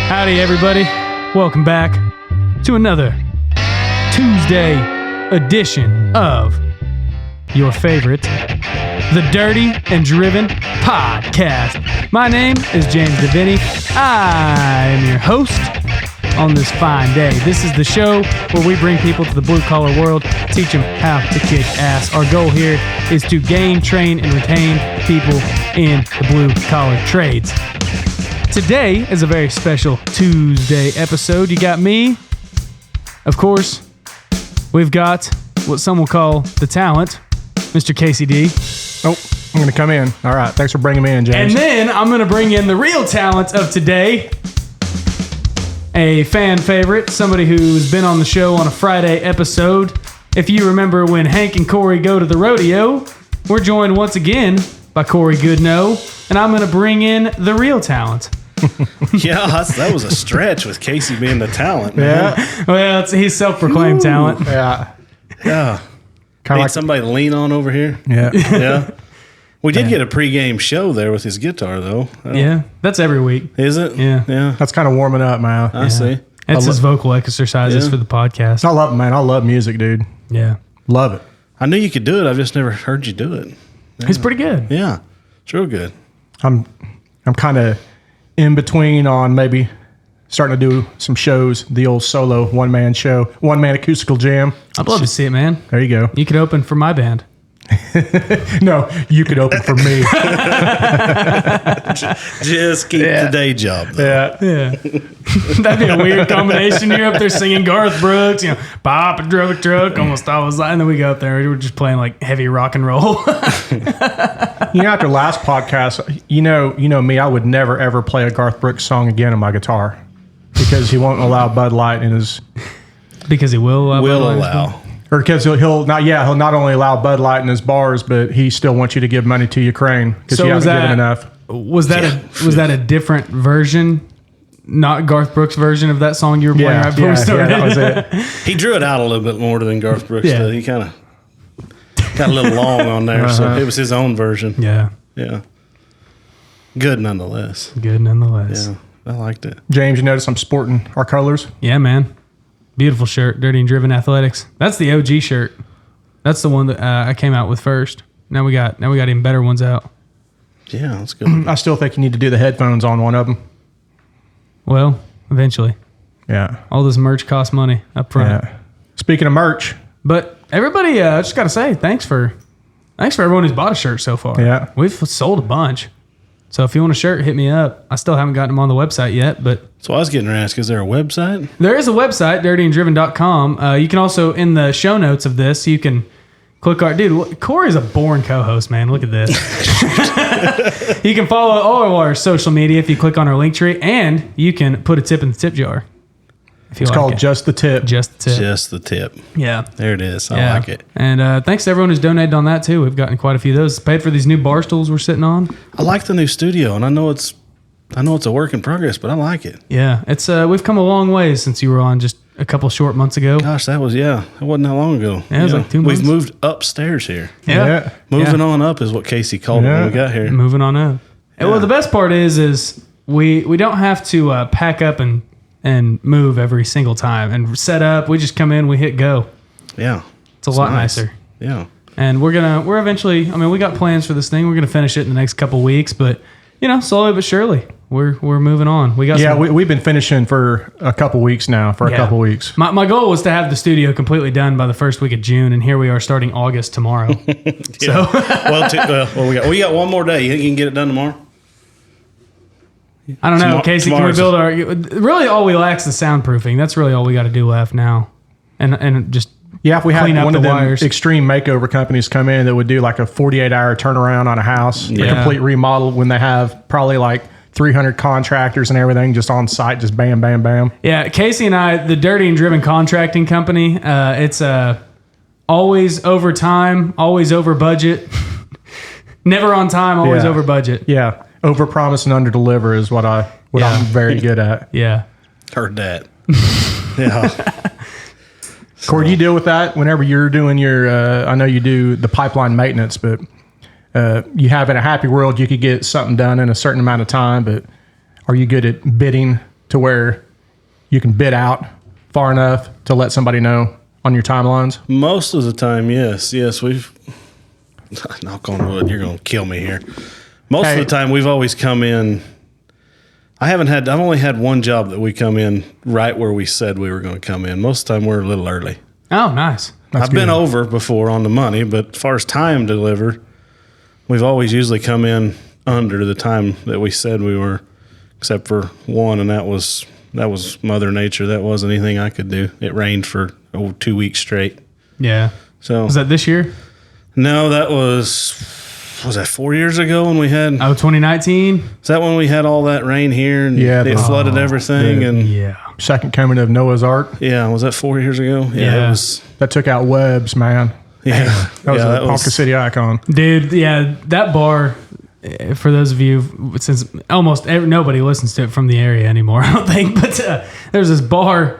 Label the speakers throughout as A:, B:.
A: Howdy, everybody. Welcome back to another Tuesday edition of your favorite, the Dirty and Driven Podcast. My name is James Deviney. I am your host on this fine day. This is the show where we bring people to the blue-collar world, teach them how to kick ass. Our goal here is to gain, train, and retain people in the blue-collar trades. Today is a very special Tuesday episode. You got me, of course. We've got what some will call the talent, Mr. KCD.
B: Oh, I'm going to come in. All right. Thanks for bringing me in, James.
A: And then I'm going to bring in the real talent of today, a fan favorite, somebody who's been on the show on a Friday episode. If you remember when Hank and Cory go to the rodeo, we're joined once again by Cory Goodno, and I'm going to bring in the real talent.
C: Yeah, that was a stretch with Casey being the talent, man.
A: Yeah. Well, he's self-proclaimed talent.
B: Yeah.
C: Yeah.
B: Kind
C: Need
B: of like
C: somebody to lean on over here.
B: Yeah.
C: Yeah. We did get a pregame show there with his guitar, though.
A: Yeah, that's every week.
C: Is it?
A: Yeah.
C: Yeah.
B: That's kind of warming up, man.
C: I see.
A: It's his vocal exercises for the podcast.
B: I love it, man. I love music, dude.
A: Yeah.
B: Love it.
C: I knew you could do it. I've just never heard you do it. Yeah.
A: He's pretty good.
C: Yeah. It's real good.
B: I'm kind of in between on maybe starting to do some shows, the old solo one-man show, one-man acoustical jam.
A: I'd love to see it, man.
B: There you go.
A: You could open for my band.
B: No, you could open for me.
C: Just keep the day job, though.
B: Yeah.
A: Yeah. That'd be a weird combination. You're up there singing Garth Brooks, Pop and drove a truck, almost I was like, and then we go up there, we're just playing like heavy rock and roll.
B: After last podcast, you know me, I would never ever play a Garth Brooks song again on my guitar because he won't allow Bud Light in his.
A: Because he will
C: allow.
B: Or because he'll not only allow Bud Light in his bars, but he still wants you to give money to Ukraine because you haven't given enough.
A: Was that a different version? Not Garth Brooks' version of that song you were playing right before we started?
B: Yeah, that was it.
C: He drew it out a little bit more than Garth Brooks
A: Yeah.
C: did. He kind of got a little long on there, so it was his own version.
A: Yeah.
C: Yeah. Good nonetheless.
A: Good nonetheless.
C: Yeah. I liked it.
B: James, you notice I'm sporting our colors?
A: Yeah, man. Beautiful shirt, Dirty and Driven Athletics. That's the OG shirt. That's the one that I came out with first. Now we got even better ones out.
C: Yeah, that's good.
B: I still think you need to do the headphones on one of them.
A: Well, eventually.
B: Yeah.
A: All this merch costs money up front.
B: Yeah. Speaking of merch.
A: But everybody, I just got to say, thanks for everyone who's bought a shirt so far.
B: Yeah.
A: We've sold a bunch. So if you want a shirt, hit me up. I still haven't gotten them on the website yet, but
C: So I was getting ready to ask, is there a website?
A: there is a website, dirtyandriven.com. You can also, in the show notes of this, you can click our... Dude, Cory's a born co-host, man. Look at this. You can follow all of our social media if you click on our link tree, and you can put a tip in the tip jar.
B: It's called Just the Tip.
A: Just the Tip.
C: Just the tip.
A: Yeah.
C: There it is. I like it.
A: And thanks to everyone who's donated on that, too. We've gotten quite a few of those. It's paid for these new bar stools we're sitting on.
C: I like the new studio, and I know it's a work in progress, but I like it.
A: Yeah. It's we've come a long way since you were on just a couple short months ago.
C: Gosh, it wasn't that long ago.
A: Yeah, it was like 2 months.
C: We've moved upstairs here.
A: Yeah.
C: Moving on up is what Casey called it when we got here.
A: Moving on up.
C: Yeah.
A: Well, the best part is we don't have to pack up and move every single time and set up. We just come in, we hit go.
C: Yeah.
A: It's a lot nicer.
C: Yeah.
A: And we're eventually, we got plans for this thing. We're going to finish it in the next couple weeks, but slowly but surely we're moving on.
B: We've been finishing for a couple weeks now, a couple weeks.
A: My goal was to have the studio completely done by the first week of June, and here we are starting August tomorrow. So
C: we got one more day. You think you can get it done tomorrow?
A: I don't know, Casey. Can we build our? Really, all we lack is the soundproofing. That's really all we got to do left now, and just
B: if we had
A: clean up
B: one
A: the
B: of them
A: wires.
B: extreme makeover companies come in that would do like a 48-hour turnaround on a house, a complete remodel when they have probably like 300 contractors and everything just on site, just bam, bam, bam.
A: Yeah, Casey and I, the Dirty and Driven Contracting Company. It's always over time, always over budget, never on time, always over budget.
B: Yeah. Over promise and under deliver is what I'm very good at.
A: Yeah.
C: Heard that. Yeah.
B: Cory, do you deal with that whenever you're doing your, I know you do the pipeline maintenance, but you have in a happy world, you could get something done in a certain amount of time, but are you good at bidding to to where you can bid out far enough to let somebody know on your timelines?
C: Most of the time, yes. We've knock on wood. You're going to kill me here. Most of the time, we've always come in. I've only had one job that we come in right where we said we were going to come in. Most of the time, we're a little early.
A: Oh, nice.
B: That's
C: I've been over before on the money, but as far as time delivered, we've always usually come in under the time that we said we were, except for one, and that was Mother Nature. That wasn't anything I could do. It rained for 2 weeks straight.
A: Yeah.
C: So
A: was that this year?
C: No, that was that 4 years ago when we had?
A: Oh, 2019?
C: Is that when we had all that rain here and it flooded everything?
A: Yeah.
B: Second coming of Noah's Ark.
C: Yeah, was that 4 years ago?
A: Yeah.
C: It was.
B: That took out Webb's, man.
C: Yeah.
B: That was a Ponca City icon.
A: Dude, yeah, that bar, for those of you, since almost nobody listens to it from the area anymore, I don't think, but there's this bar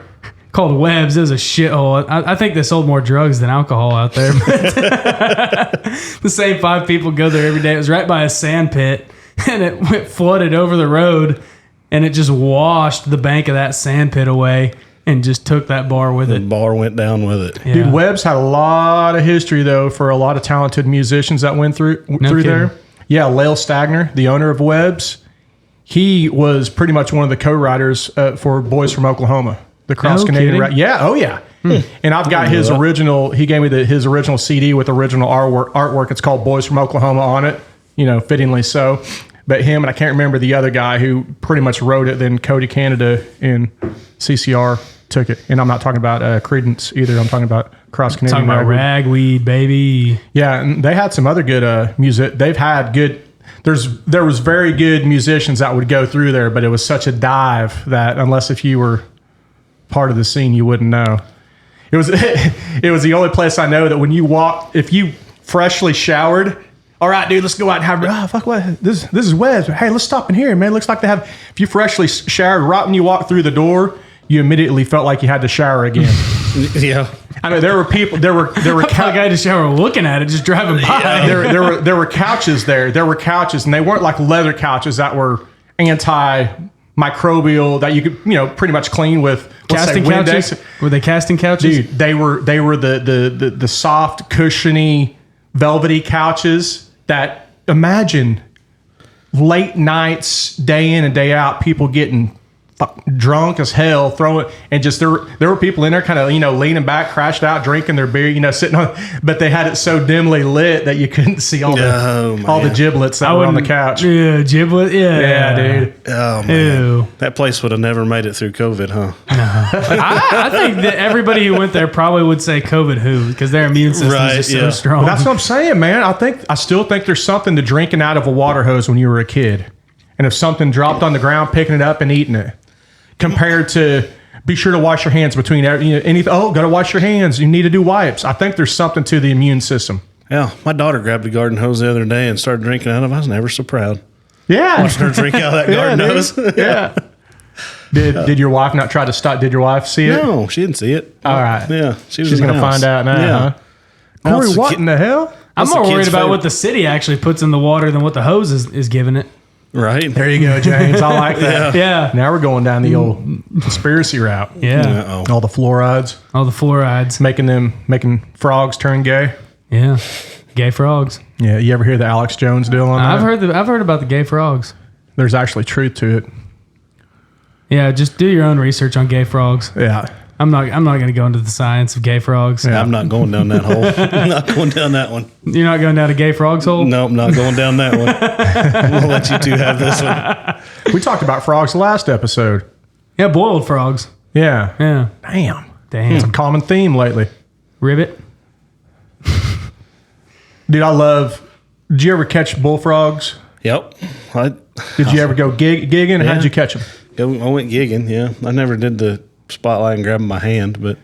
A: called Webb's. It was a shithole. I think they sold more drugs than alcohol out there. The same 5 people go there every day. It was right by a sand pit, and it went flooded over the road, and it just washed the bank of that sand pit away and just took that bar with it.
C: The bar went down with it.
A: Yeah.
B: Dude, Webb's had a lot of history, though, for a lot of talented musicians that went through there. Yeah, Lael Stagner, the owner of Webb's, he was pretty much one of the co-writers for Boys from Oklahoma, the cross-Canadian rap. Yeah, oh yeah. And I've got his original, he gave me his original CD with original artwork. It's called Boys from Oklahoma on it, fittingly so. But him, and I can't remember the other guy who pretty much wrote it, then Cody Canada in CCR took it. And I'm not talking about Credence either. I'm talking about cross-Canadian
A: Talking about ragweed, baby.
B: Yeah, and they had some other good music. They've had good. There was very good musicians that would go through there, but it was such a dive that unless if you were part of the scene, you wouldn't know. It was it was the only place I know that when you walk, if you freshly showered, all right, dude, let's go out and have. Fuck what? This is Webb's. Hey, let's stop in here, man. It looks like they have. If you freshly showered right when you walked through the door, you immediately felt like you had to shower again.
C: Yeah.
B: I know there were people. There were.
A: I had to shower looking at it, just driving by.
B: Yeah. There were couches there. There were couches, and they weren't like leather couches that were antimicrobial that you could pretty much clean with
A: casting couches. Were they casting couches?
B: Dude, they were the soft, cushiony, velvety couches that imagine late nights, day in and day out, people getting drunk as hell, throwing, and just there were people in there kind of leaning back, crashed out, drinking their beer, sitting on, but they had it so dimly lit that you couldn't see all the giblets that were on the couch.
A: Yeah, giblet. Yeah,
B: dude.
C: Oh man, ew. That place would have never made it through COVID, huh?
A: No. I think that everybody who went there probably would say COVID who, because their immune system is so strong.
B: But that's what I'm saying, man. I still think there's something to drinking out of a water hose when you were a kid, and if something dropped on the ground, picking it up and eating it. Compared to be sure to wash your hands between anything. Oh, got to wash your hands. You need to do wipes. I think there's something to the immune system.
C: Yeah, my daughter grabbed a garden hose the other day and started drinking out of it. I was never so proud.
B: Yeah,
C: watching her drink out of that garden hose.
B: Yeah. Did your wife not try to stop? Did your wife see it?
C: No, she didn't see it.
B: All right.
C: Yeah,
B: she's going to find out now.
C: Yeah.
B: Huh? Cory, what in the hell?
A: I'm more worried about what the city actually puts in the water than what the hose is giving it.
C: Right.
B: There you go, James. I like that.
A: Yeah.
B: Now we're going down the old conspiracy route.
A: Yeah.
C: Uh-oh.
B: All the fluorides. Making frogs turn gay.
A: Yeah. Gay frogs.
B: Yeah. You ever hear the Alex Jones deal on that?
A: I've heard about the gay frogs.
B: There's actually truth to it.
A: Yeah, just do your own research on gay frogs.
B: Yeah.
A: I'm not going to go into the science of gay frogs.
C: Yeah, I'm not going down that hole. I'm not going down that one.
A: You're not going down a gay frogs hole?
C: No, I'm not going down that one. We'll let you two have this one.
B: We talked about frogs last episode.
A: Yeah, boiled frogs.
B: Yeah.
A: Yeah.
B: Damn. It's a common theme lately.
A: Ribbit.
B: Dude, did you ever catch bullfrogs?
C: Yep.
B: Did you ever go gigging?
C: Yeah.
B: How'd you catch them?
C: I went gigging, yeah. I never did the spotlight and grab them by hand, but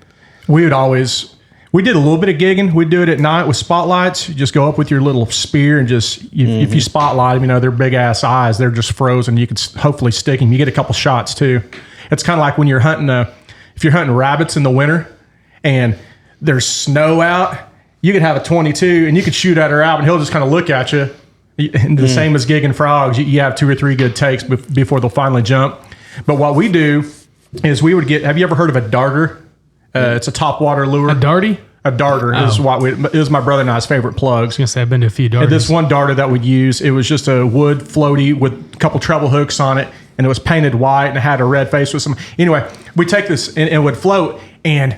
B: we did a little bit of gigging. We'd do it at night with spotlights. You just go up with your little spear and just if you spotlight them, their big ass eyes, they're just frozen. You could hopefully stick them. You get a couple shots too. It's kind of like when you're hunting if you're hunting rabbits in the winter and there's snow out, you could have a 22 and you could shoot at a rabbit and he'll just kind of look at you. And the same as gigging frogs, you have 2 or 3 good takes before they'll finally jump. But what we do is we would get. Have you ever heard of a darter? It's a topwater lure.
A: A darty?
B: A darter is what it was my brother and I's favorite plugs.
A: I was gonna say I've been to a few darters.
B: And this one darter that we'd use, it was just a wood floaty with a couple treble hooks on it, and it was painted white and it had a red face with some. Anyway, we take this and it would float, and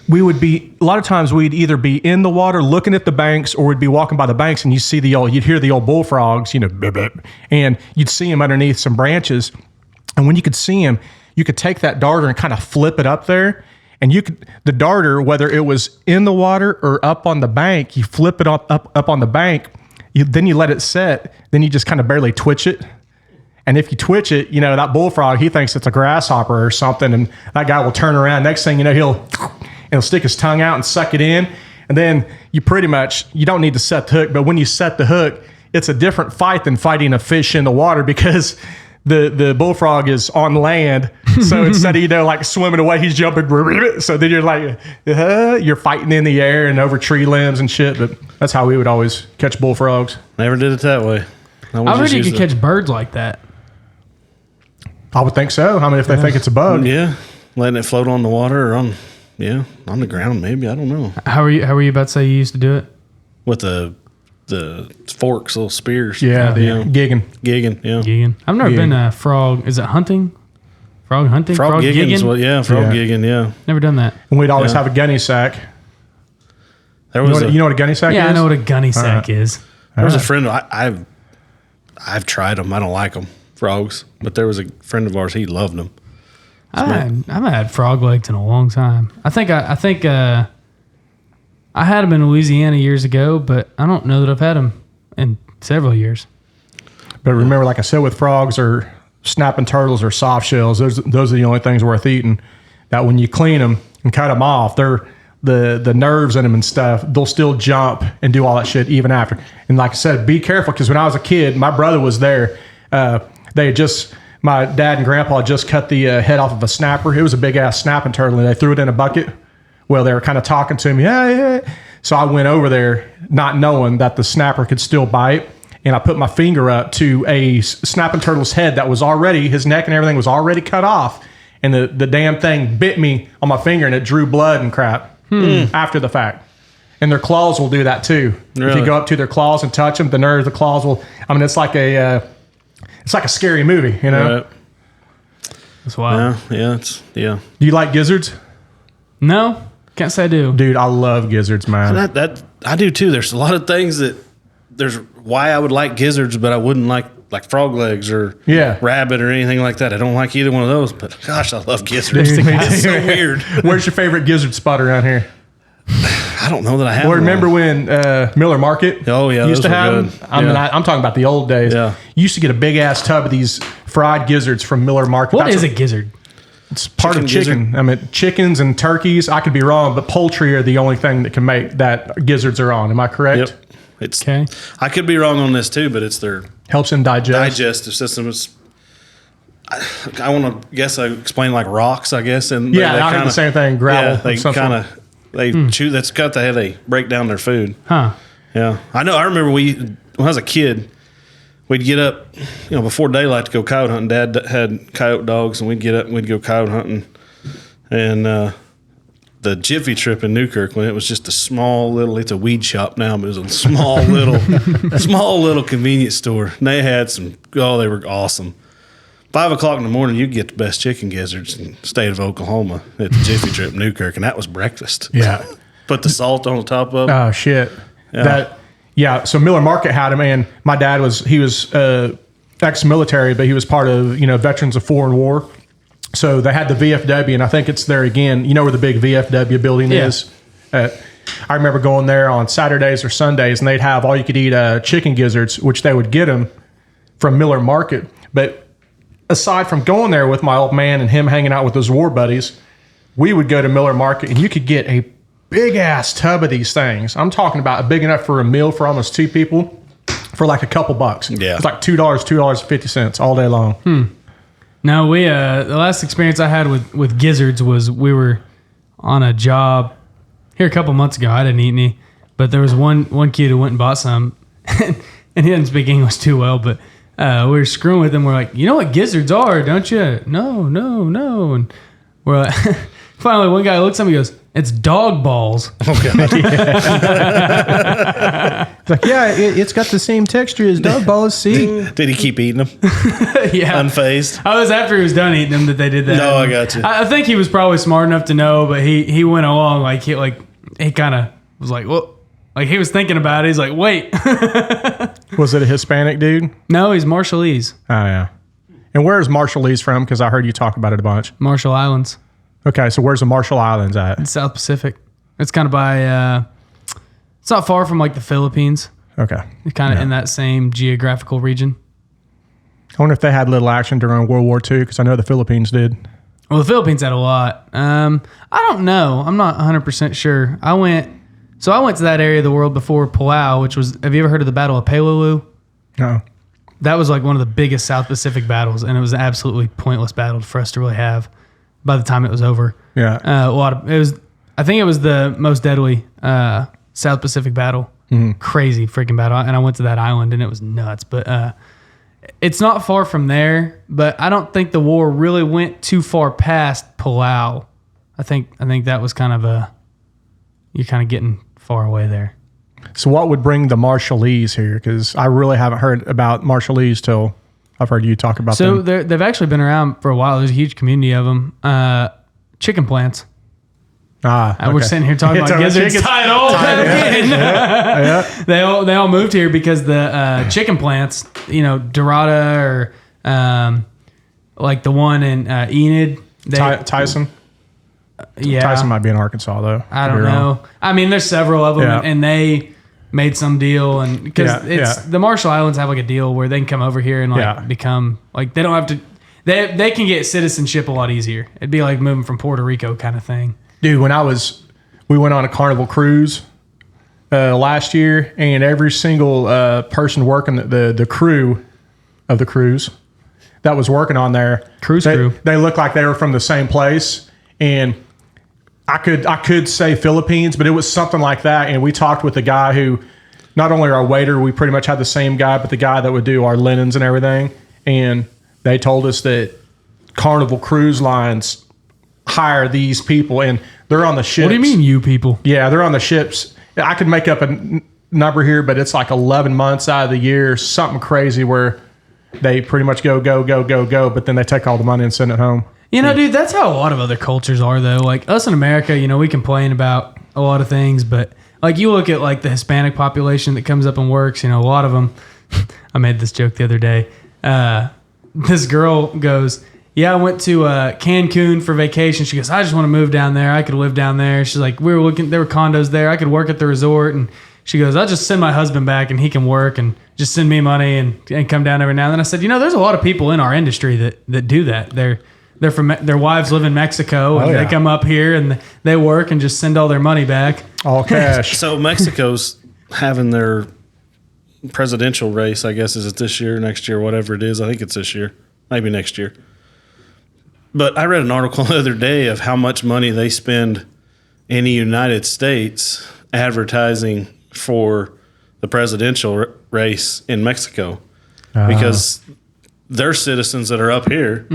B: we would be a lot of times we'd either be in the water looking at the banks, or we'd be walking by the banks, and you'd hear the old bullfrogs, bip, bip, and you'd see them underneath some branches, and when you could see them, you could take that darter and kind of flip it up there. And the darter, whether it was in the water or up on the bank, you flip it up on the bank, then you let it set, then you just kind of barely twitch it. And if you twitch it, that bullfrog, he thinks it's a grasshopper or something, and that guy will turn around. Next thing you know, he'll stick his tongue out and suck it in. And then you don't need to set the hook, but when you set the hook, it's a different fight than fighting a fish in the water, because the bullfrog is on land. So instead of, like swimming away, he's jumping. So then you're like, you're fighting in the air and over tree limbs and shit. But that's how we would always catch bullfrogs.
C: Never did it that way.
A: I heard you could catch birds like that.
B: I would think so. I mean, if they think it's a bug.
C: Yeah. Letting it float on the water or on the ground, maybe. I don't know.
A: How are you about to say you used to do it?
C: With the forks, little spears.
B: Yeah, gigging.
C: Gigging, yeah.
A: Gigging. I've never been a frog. Is it hunting? Frog hunting?
C: Frog gigging? Well, gigging, yeah.
A: Never done that.
B: And we'd always have a gunny sack.
C: You know what
B: a gunny sack is?
A: Yeah, I know what a gunny sack is.
C: There was a friend, I've tried them. I don't like them, frogs. But there was a friend of ours, he loved them.
A: I haven't had frog legs in a long time. I think I had them in Louisiana years ago, but I don't know that I've had them in several years.
B: But remember, like I said, with frogs or snapping turtles or soft shells, those are the only things worth eating. That when you clean them and cut them off, they're the nerves in them and stuff, they'll still jump and do all that shit even after. And like I said, be careful, because when I was a kid, my brother was there. My dad and grandpa had just cut the head off of a snapper. It was a big ass snapping turtle, and they threw it in a bucket. Well, they were kind of talking to me. Yeah. So I went over there not knowing that the snapper could still bite. And I put my finger up to a snapping turtle's head that was already, his neck and everything was already cut off. And the damn thing bit me on my finger, and it drew blood and crap after the fact. And their claws will do that too. Really? If you go up to their claws and touch them, the nerves, the claws will, it's like a scary movie,
C: Right.
A: That's wild.
C: Yeah.
B: Do you like gizzards?
A: No. Can't say I do.
B: Dude, I love gizzards, man.
C: That I do too. There's a lot of things there's why I would like gizzards, but I wouldn't like frog legs or rabbit or anything like that. I don't like either one of those, but gosh, I love gizzards. It's so weird.
B: Where's your favorite gizzard spot around here?
C: I don't know that I have.
B: Well, remember when Miller Market used to have them? I'm talking about the old days.
C: Yeah.
B: You used to get a big ass tub of these fried gizzards from Miller Market.
A: What is a gizzard?
B: It's part of chicken. I mean, chickens and turkeys, I could be wrong, but poultry are the only thing that can make that gizzards are on. Am I correct?
C: Yep. It's
A: okay.
C: I could be wrong on this too, but it's their
B: helps them
C: digestive system. I want to guess I explain like rocks, I guess. And
B: I heard the same thing. Gravel.
C: Yeah, they kind of chew. That's got how they break down their food.
A: Huh.
C: Yeah, I know. I remember when I was a kid, we'd get up, before daylight to go coyote hunting. Dad had coyote dogs, and we'd get up and we'd go coyote hunting. And the Jiffy Trip in Newkirk, when it was just a small little, it's a weed shop now, but it was a small little convenience store. And they had they were awesome. 5 o'clock in the morning, you'd get the best chicken gizzards in the state of Oklahoma at the Jiffy Trip in Newkirk, and that was breakfast.
B: Yeah.
C: Put the salt on the top of it.
B: Oh, shit.
C: Yeah.
B: So Miller Market had him, and my dad was ex-military, but he was part of, Veterans of Foreign War. So they had the VFW, and I think it's there again. You know where the big VFW building is? I remember going there on Saturdays or Sundays, and they'd have all-you-could-eat chicken gizzards, which they would get them from Miller Market. But aside from going there with my old man and him hanging out with his war buddies, we would go to Miller Market, and you could get a big-ass tub of these things. I'm talking about big enough for a meal for almost 2 people for like a couple bucks.
C: Yeah.
B: It's like $2.50 all day long.
A: No, we the last experience I had with gizzards was we were on a job here a couple months ago. I didn't eat any, but there was one kid who went and bought some, and he didn't speak English too well, but we were screwing with him. We're like, you know what gizzards are, don't you? No. And we're like, finally, one guy looks at me and goes, it's dog balls.
C: Okay.
B: It's like, yeah, it's got the same texture as dog balls. See?
C: Did he keep eating them?
A: Yeah.
C: Unfazed?
A: I was after he was done eating them that they did that.
C: No, I got you.
A: I think he was probably smart enough to know, but he went along he kind of was like, well, like he was thinking about it. He's like, wait.
B: Was it a Hispanic dude?
A: No, he's Marshallese.
B: Oh, yeah. And where's Marshallese from? Because I heard you talk about it a bunch.
A: Marshall Islands.
B: Okay, so where's the Marshall Islands at?
A: South Pacific. It's kind of by, it's not far from like the Philippines.
B: Okay.
A: It's kind of in that same geographical region.
B: I wonder if they had little action during World War II, because I know the Philippines did.
A: Well, the Philippines had a lot. I don't know. I'm not 100% sure. I went to that area of the world before Palau, which was, have you ever heard of the Battle of Peleliu?
B: No.
A: That was like one of the biggest South Pacific battles, and it was an absolutely pointless battle for us to really have by the time it was over.
B: Yeah.
A: I think it was the most deadly South Pacific battle. Mm-hmm. Crazy freaking battle. And I went to that island and it was nuts. But it's not far from there, but I don't think the war really went too far past Palau. I think that was kind of you're kind of getting far away there.
B: So what would bring the Marshallese here? Because I really haven't heard about Marshallese till I've heard you talk about them.
A: So they've actually been around for a while. There's a huge community of them. Chicken plants.
B: Okay.
A: We're sitting here talking about gizzards. Tie it all back in.
B: Yeah.
A: They all moved here because the chicken plants, Dorada or like the one in Enid.
B: Tyson?
A: Yeah.
B: Tyson might be in Arkansas, though.
A: I don't know. I mean, there's several of them, and they made some deal, and because the Marshall Islands have like a deal where they can come over here and become like they don't have to. They can get citizenship a lot easier. It'd be like moving from Puerto Rico kind of thing.
B: Dude, we went on a Carnival cruise last year, and every single person working the crew of the cruise that was working on there,
A: crew,
B: they looked like they were from the same place, and I could say Philippines, but it was something like that. And we talked with the guy who, not only our waiter, we pretty much had the same guy, but the guy that would do our linens and everything, and they told us that Carnival Cruise Lines hire these people, and they're on the ships.
A: What do you mean, you people?
B: Yeah, they're on the ships. I could make up a number here, but it's like 11 months out of the year, something crazy where they pretty much go, but then they take all the money and send it home.
A: Dude, that's how a lot of other cultures are, though. Like us in America, we complain about a lot of things, but like you look at like the Hispanic population that comes up and works, a lot of them. I made this joke the other day. This girl goes, yeah, I went to Cancun for vacation. She goes, I just want to move down there. I could live down there. She's like, there were condos there. I could work at the resort. And she goes, I'll just send my husband back and he can work and just send me money and come down every now and then. I said, there's a lot of people in our industry that do that. They're from, their wives live in Mexico and they come up here and they work and just send all their money back.
B: All cash.
C: So Mexico's having their presidential race, I guess. Is it this year, next year, whatever it is? I think it's this year, maybe next year. But I read an article the other day of how much money they spend in the United States advertising for the presidential race in Mexico. Because their citizens that are up here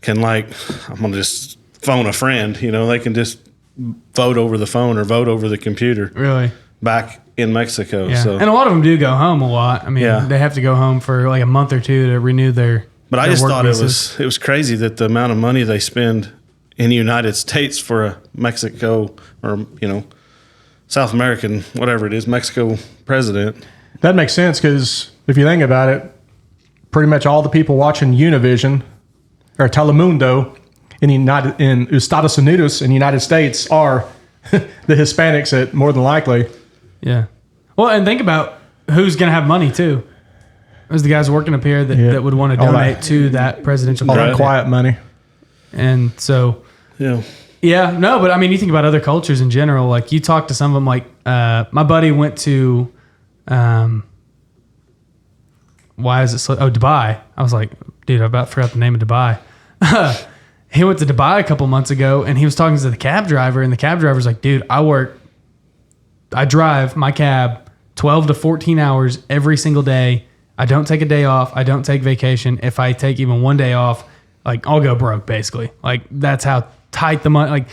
C: can, like, I'm going to just phone a friend, they can just vote over the phone or vote over the computer.
A: Really?
C: Back in Mexico.
A: Yeah.
C: So.
A: And a lot of them do go home a lot. I mean, they have to go home for like a month or two to renew their
C: But I just thought
A: visas.
C: it was crazy that the amount of money they spend in the United States for a Mexico or, South American, whatever it is, Mexico president.
B: That makes sense because if you think about it, pretty much all the people watching Univision or Telemundo in Estados Unidos in the United States are the Hispanics that more than likely.
A: Yeah. Well, and think about who's going to have money too. There's the guys working up here that would want to donate to that presidential
B: all
A: candidate.
B: that quiet money.
A: And so,
C: yeah,
A: no, but I mean, you think about other cultures in general. Like you talk to some of them. Like my buddy went to, why is it so? Oh, Dubai. I was like, dude, I about forgot the name of Dubai. He went to Dubai a couple months ago, and he was talking to the cab driver, and the cab driver's like, dude, I drive my cab 12 to 14 hours every single day. I don't take a day off. I don't take vacation. If I take even one day off, like I'll go broke basically. Like that's how tight the money, like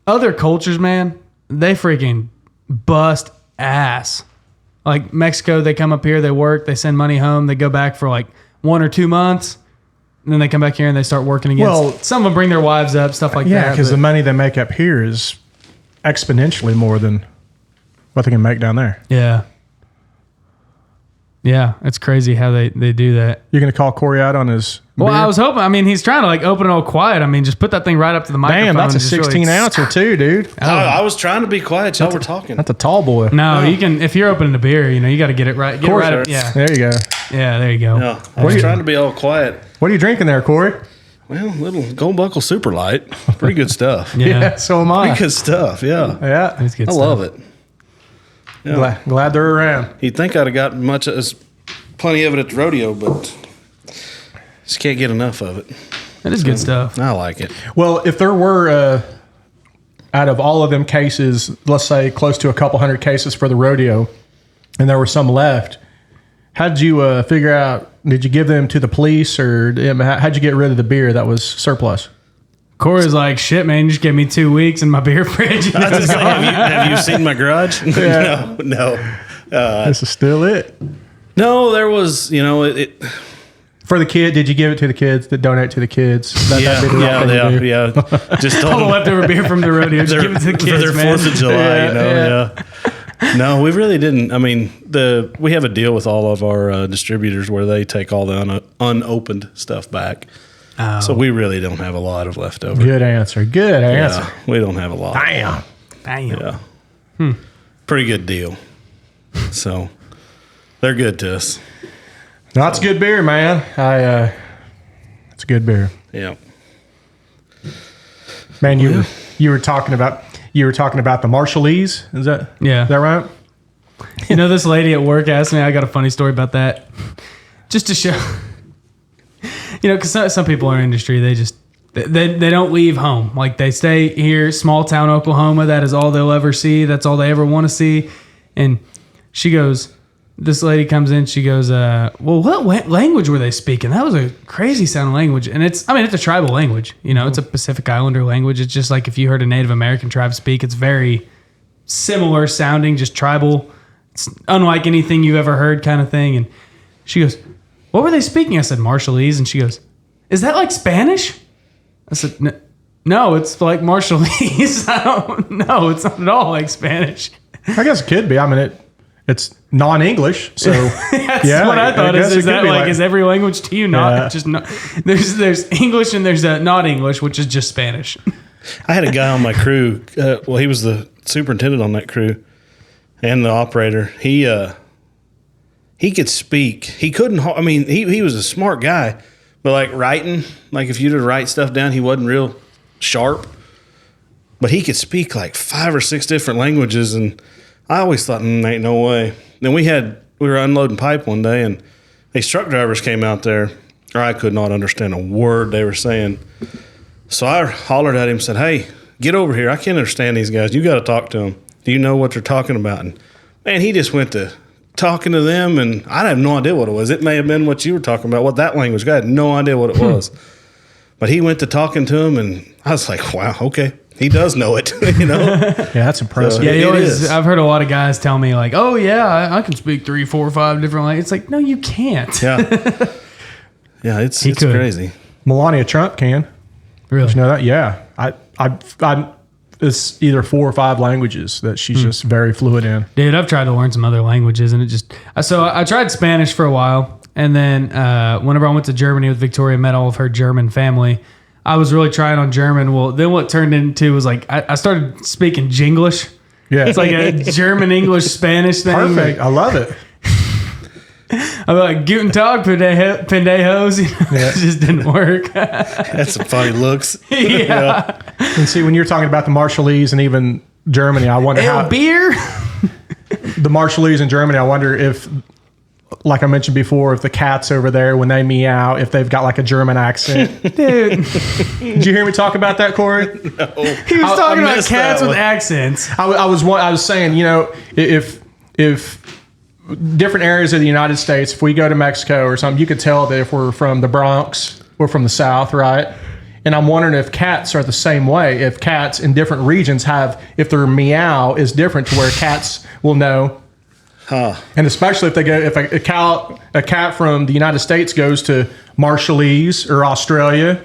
A: other cultures, man, they freaking bust ass. Like Mexico, they come up here, they work, they send money home, they go back for like 1 or 2 months, and then they come back here and they start working again. Well, some of them bring their wives up, stuff like that.
B: Yeah, because the money they make up here is exponentially more than what they can make down there.
A: Yeah. Yeah, it's crazy how they do that.
B: You're going to call Cory out on his beer?
A: I was hoping. I mean, he's trying to like open it all quiet. I mean, just put that thing right up to the microphone.
B: Damn, that's a 16 ouncer too, dude.
C: I was trying to be quiet. Y'all were talking.
B: That's a tall boy.
A: No, you can, if you're opening a beer, you got to get it right. Get it right up. Yeah.
B: There you go.
A: Yeah, there you go.
C: Yeah, I was trying to be all quiet.
B: What are you drinking there, Cory?
C: Well, little Gold Buckle Super Light. Pretty good stuff.
A: Yeah,
B: so am I.
C: Pretty good stuff, yeah.
B: Yeah.
A: It's good
C: I
A: stuff.
C: love it. Yeah.
B: Glad they're around.
C: You'd think I'd have got plenty of it at the rodeo, but just can't get enough of it.
A: That is good stuff.
C: I like it.
B: Well, if there were, out of all of them cases, let's say close to a couple hundred cases for the rodeo, and there were some left, how'd you figure out, did you give them to the police, or how'd you get rid of the beer that was surplus?
A: Cory's like, shit, man, you just gave me 2 weeks in my beer fridge.
C: Have you seen my garage?
B: Yeah.
C: No.
B: This is still it.
C: No, there was, it
B: For the kid, did you give it to the kids that donate to the kids? That'd be the right thing to do.
C: yeah. Just
A: all the leftover beer from the rodeo, just give it to the kids,
C: for their
A: man.
C: 4th of July, yeah. No, we really didn't. I mean, we have a deal with all of our distributors where they take all the unopened stuff back. Oh. So we really don't have a lot of leftover.
B: Good answer. Good answer.
C: Yeah, we don't have a lot.
B: Damn.
C: Yeah. Pretty good deal. So they're good to us.
B: No, it's good beer, man. It's a good beer.
C: Yeah.
B: Man, you were talking about the Marshallese. Is that right?
A: This lady at work asked me. I got a funny story about that, just to show. Because some people in our industry, they don't leave home. Like they stay here, small town Oklahoma. That is all they'll ever see. That's all they ever want to see. And she goes, this lady comes in. She goes, well, what language were they speaking? That was a crazy sounding language. And it's a tribal language. It's a Pacific Islander language. It's just like if you heard a Native American tribe speak, it's very similar sounding, just tribal. It's unlike anything you've ever heard kind of thing. And she goes, what were they speaking? I said, Marshallese. And she goes, is that like Spanish? I said, no, it's like Marshallese. I don't know. It's not at all like Spanish.
B: I guess it could be. I mean, it's non-English, so
A: that's what I thought. Is that like is every language to you? Not just not. There's English and there's not English, which is just Spanish.
C: I had a guy on my crew. He was the superintendent on that crew and the operator. He could speak. He couldn't. I mean, he was a smart guy, but like writing, like if you were to write stuff down, he wasn't real sharp. But he could speak like 5 or 6 different languages, and I always thought, ain't no way. Then we were unloading pipe one day, and these truck drivers came out there. I could not understand a word they were saying. So I hollered at him and said, hey, get over here. I can't understand these guys. You got to talk to them. Do you know what they're talking about? And man, he just went to talking to them, and I had no idea what it was. It may have been what you were talking about, what that language. I had no idea what it was. But he went to talking to him, and I was like, wow, okay. He does know it,
B: Yeah, that's impressive.
A: So, I've heard a lot of guys tell me like, oh yeah, I can speak 3, 4, 5 different languages. It's like, no, you can't.
C: Yeah. Yeah, it's crazy.
B: Melania Trump can.
A: Really?
B: Did you know that? Yeah. I it's either 4 or 5 languages that she's just very fluent in.
A: Dude, I've tried to learn some other languages, and I tried Spanish for a while, and then whenever I went to Germany with Victoria, met all of her German family. I was really trying on German. Well, then what turned into was like I started speaking Jinglish.
B: Yeah,
A: it's like a German, English, Spanish thing.
B: Perfect. I love it.
A: I'm like, Guten Tag, pendejos. It just didn't work.
C: That's some funny looks.
A: Yeah.
B: And see, when you're talking about the Marshallese and even Germany, I wonder how
A: beer.
B: The Marshallese in Germany. I wonder if, like I mentioned before, if the cats over there, when they meow, if they've got like a German accent.
A: Dude.
B: Did you hear me talk about that, Cory?
C: No.
A: He was talking about cats with accents.
B: I was saying, if different areas of the United States, if we go to Mexico or something, you could tell that if we're from the Bronx, we're from the South, right? And I'm wondering if cats are the same way. If cats in different regions if their meow is different to where cats will know. And especially if a cat from the United States goes to Marshallese or Australia,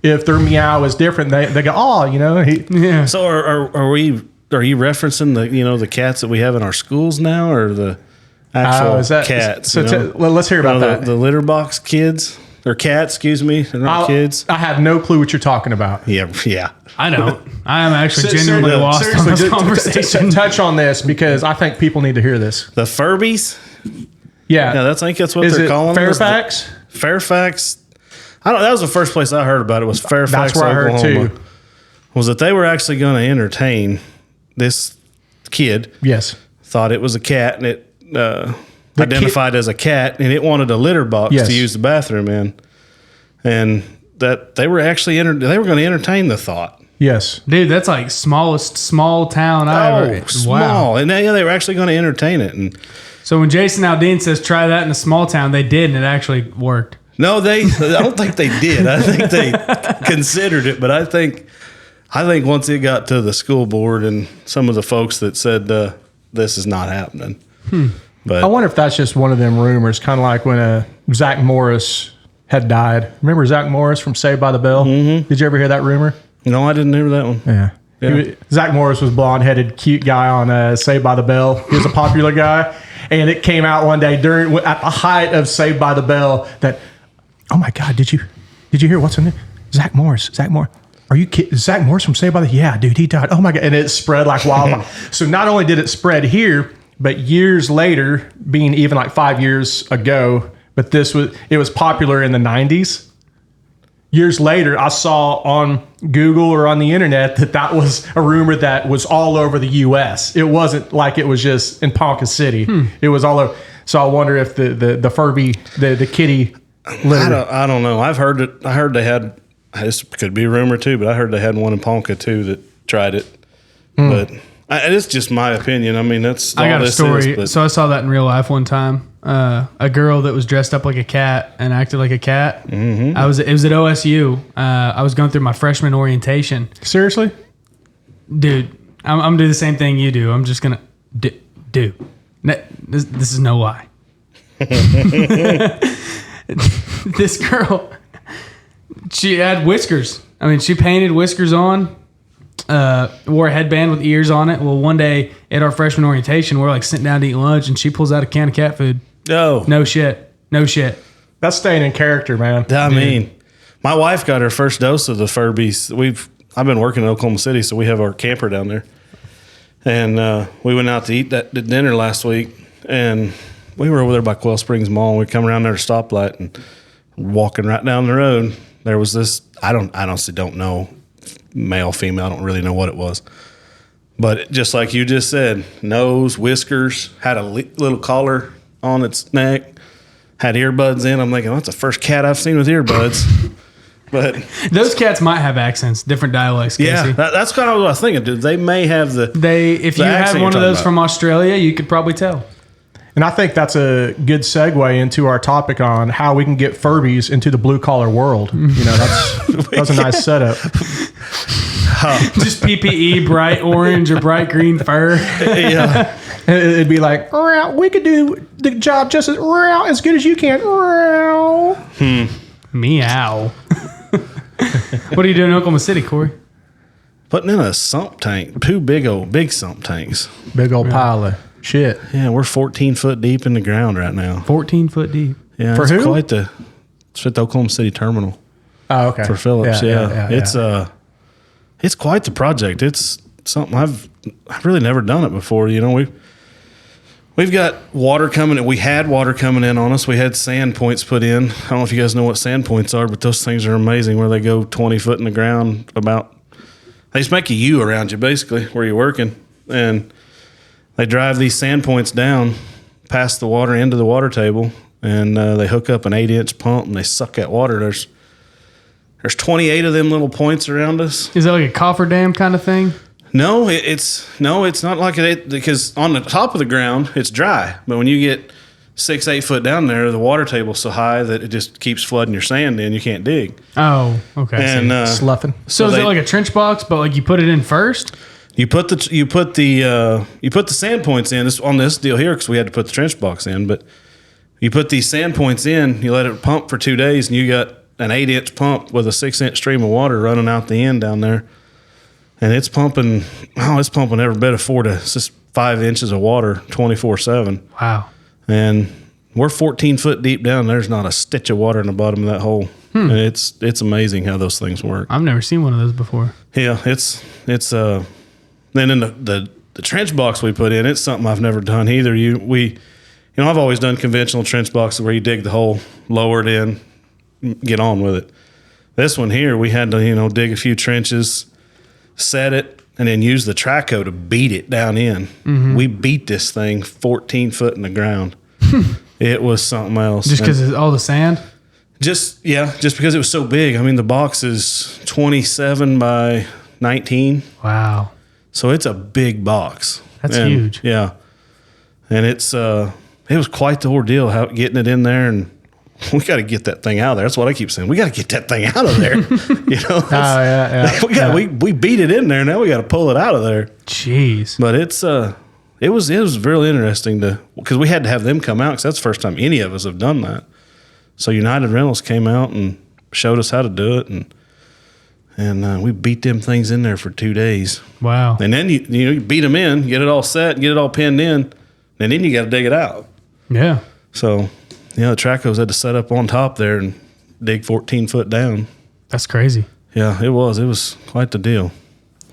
B: if their meow is different, they go, oh, yeah.
C: So are you referencing the cats that we have in our schools now, or the actual cats?
B: So let's hear about that.
C: The litter box kids or cats, excuse me, they're not kids.
B: I have no clue what you're talking about.
C: Yeah.
A: I don't. I am actually genuinely lost on this conversation.
B: Touch on this because I think people need to hear this.
C: The Furbies?
B: Yeah.
C: I think that's what they're calling them.
B: Fairfax?
C: Fairfax. That was the first place I heard about it, was Fairfax,
B: That's where
C: Oklahoma.
B: I heard too.
C: Was that they were actually going to entertain this kid.
B: Yes.
C: Thought it was a cat, and it identified as a cat, and it wanted a litter box to use the bathroom in. And that they were actually they were going to entertain the thought.
B: Yes.
A: Dude, that's like smallest small town I ever.
C: Small.
A: Wow.
C: And they were actually going to entertain it. And
A: so when Jason Aldean says try that in a small town, they did, and it actually worked.
C: no, I don't think they did. I think they considered it, but I think once it got to the school board and some of the folks that said this is not happening. But
B: I wonder if that's just one of them rumors, kind of like when Zach Morris had died. Remember Zach Morris from Saved by the Bell? Mm-hmm. Did you ever hear that rumor?
C: No, I didn't hear that one.
B: Yeah. Zach Morris was blonde-headed, cute guy on Saved by the Bell. He was a popular guy. And it came out one day at the height of Saved by the Bell that, oh my God, did you hear what's in there? Zach Morris. Are you kidding? Zach Morris from Saved by the Bell? Yeah, dude, he died. Oh my God. And it spread like wildfire. So not only did it spread here, but years later, being even like 5 years ago, but it was popular in the 90s. Years later, I saw on Google or on the internet that was a rumor that was all over the U.S. It wasn't like it was just in Ponca City. It was all over. So I wonder if the Furby, the kitty litter.
C: I don't know. I've heard it. I heard they had, this could be a rumor too, but I heard they had one in Ponca too that tried it. But it's just my opinion. I mean, that's all
A: I got a story.
C: Is,
A: so I saw that in real life one time. A girl that was dressed up like a cat and acted like a cat. Mm-hmm. It was at OSU. I was going through my freshman orientation.
B: Seriously?
A: Dude, I'm going to do the same thing you do. I'm just going to do. This is no lie. This girl, she had whiskers. I mean, she painted whiskers on. Wore a headband with ears on it. Well, one day at our freshman orientation, we're like sitting down to eat lunch, and she pulls out a can of cat food. No shit.
B: That's staying in character, man.
C: I mean, my wife got her first dose of the Furbies. I've been working in Oklahoma City, so we have our camper down there, and we went out to eat that dinner last week, and we were over there by Quail Springs Mall. And we come around there to stoplight and walking right down the road. There was this. I honestly don't know. Male, female, I don't really know what it was. But just like you just said, nose, whiskers, had a little collar on its neck, had earbuds in. I'm thinking, that's the first cat I've seen with earbuds. But
A: those cats might have accents, different dialects, Casey.
C: Yeah, that's kind of what I was thinking, dude. They may have
A: if you had one of those from Australia, you could probably tell.
B: And I think that's a good segue into our topic on how we can get Furbies into the blue collar world. That's a nice setup.
A: Just PPE, bright orange or bright green fur.
C: Yeah.
B: It'd be like, we could do the job just as good as you can.
A: Meow. What are you doing in Oklahoma City, Corey?
C: Putting in a sump tank. Two big sump tanks.
B: Big old pile of shit.
C: Yeah, we're 14 foot deep in the ground right now.
A: 14 foot deep.
C: Yeah,
B: for who?
C: It's at the Oklahoma City terminal.
B: Oh, okay.
C: For Phillips, yeah.
B: It's
C: It's quite the project. It's something I've really never done it before. You know, we've got water coming in. We had water coming in on us. We had sand points put in. I don't know if you guys know what sand points are, but those things are amazing where they go 20 foot in the ground they just make a U around you basically where you're working. And they drive these sand points down past the water into the water table, and they hook up an 8-inch pump and they suck that water. There's 28 of them little points around us.
A: Is that like a cofferdam kind of thing?
C: No, it's not like it, because on the top of the ground it's dry, but when you get 6-8 foot down there, the water table's so high that it just keeps flooding your sand in. You can't dig.
A: Oh, okay.
C: And
B: Sloughing.
A: So is it like a trench box, but like you put it in first?
C: You put the sand points in on this deal here, because we had to put the trench box in. But you put these sand points in, you let it pump for 2 days, and you got an 8-inch pump with a 6-inch stream of water running out the end down there, and it's pumping. Oh, it's pumping every bit of 4 to 5 inches of water 24/7.
A: Wow.
C: And we're 14 foot deep down. There's not a stitch of water in the bottom of that hole. And it's amazing how those things work.
A: I've never seen one of those before.
C: Yeah, it's then in the trench box we put in, it's something I've never done either. I've always done conventional trench boxes where you dig the hole, lower it in, get on with it. This one here, we had to dig a few trenches, set it, and then use the traco to beat it down in. Mm-hmm. We beat this thing 14 foot in the ground. It was something else.
A: Just because of all the sand?
C: Just because it was so big. I mean, the box is 27 by 19.
A: Wow.
C: So it's a big box.
A: That's huge.
C: Yeah. And it was quite the ordeal getting it in there, and we got to get that thing out of there. That's what I keep saying. We got to get that thing out of there. We beat it in there. Now we got to pull it out of there.
A: Jeez.
C: But it was really interesting because we had to have them come out, because that's the first time any of us have done that. So United Rentals came out and showed us how to do it, and we beat them things in there for 2 days.
A: Wow.
C: And then you beat them in, get it all set, get it all pinned in, and then you got to dig it out.
A: Yeah.
C: So, the Tracos had to set up on top there and dig 14 foot down.
A: That's crazy.
C: Yeah, it was. It was quite the deal.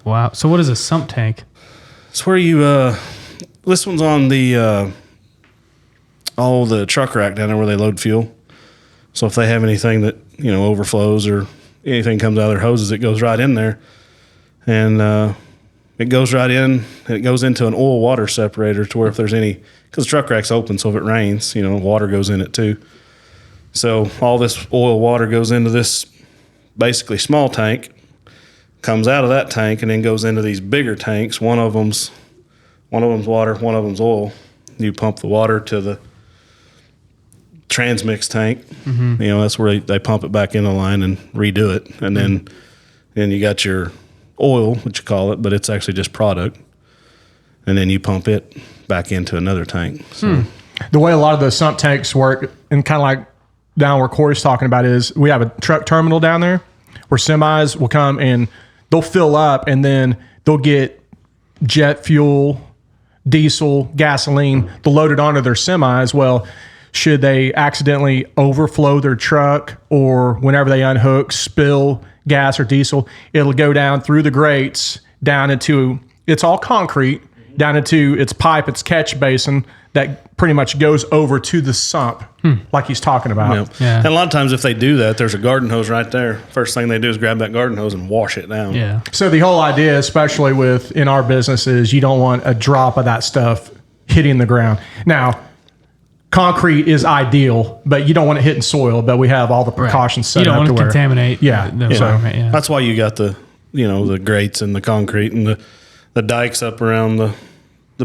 A: Wow. So what is a sump tank?
C: It's where you, this one's on the truck rack down there where they load fuel. So if they have anything that, overflows or anything comes out of their hoses, it goes right in there. And it goes right in, and it goes into an oil water separator to where if there's any, because the truck rack's open, so if it rains, water goes in it too. So all this oil water goes into this basically small tank, comes out of that tank, and then goes into these bigger tanks. One of them's water, one of them's oil. You pump the water to the transmix tank. Mm-hmm. That's where they pump it back in the line and redo it. And then you got your oil, what you call it, but it's actually just product. And then you pump it back into another tank. So.
B: The way a lot of the sump tanks work, and kind of like down where Cory's talking about, is we have a truck terminal down there where semis will come and they'll fill up, and then they'll get jet fuel, diesel, gasoline, they'll load it onto their semis. Well, should they accidentally overflow their truck, or whenever they unhook, spill gas or diesel, it'll go down through the grates, down into, it's all concrete, down into its pipe, its catch basin that pretty much goes over to the sump, like he's talking about.
A: Yeah.
C: And a lot of times if they do that, there's a garden hose right there. First thing they do is grab that garden hose and wash it down.
A: Yeah.
B: So the whole idea, especially in our business, is you don't want a drop of that stuff hitting the ground. Now, concrete is ideal, but you don't want it hitting soil. But we have all the precautions set up.
A: You don't want to contaminate.
B: Yeah.
A: The environment. Yeah.
C: That's why you got the grates and the concrete and the dikes up around the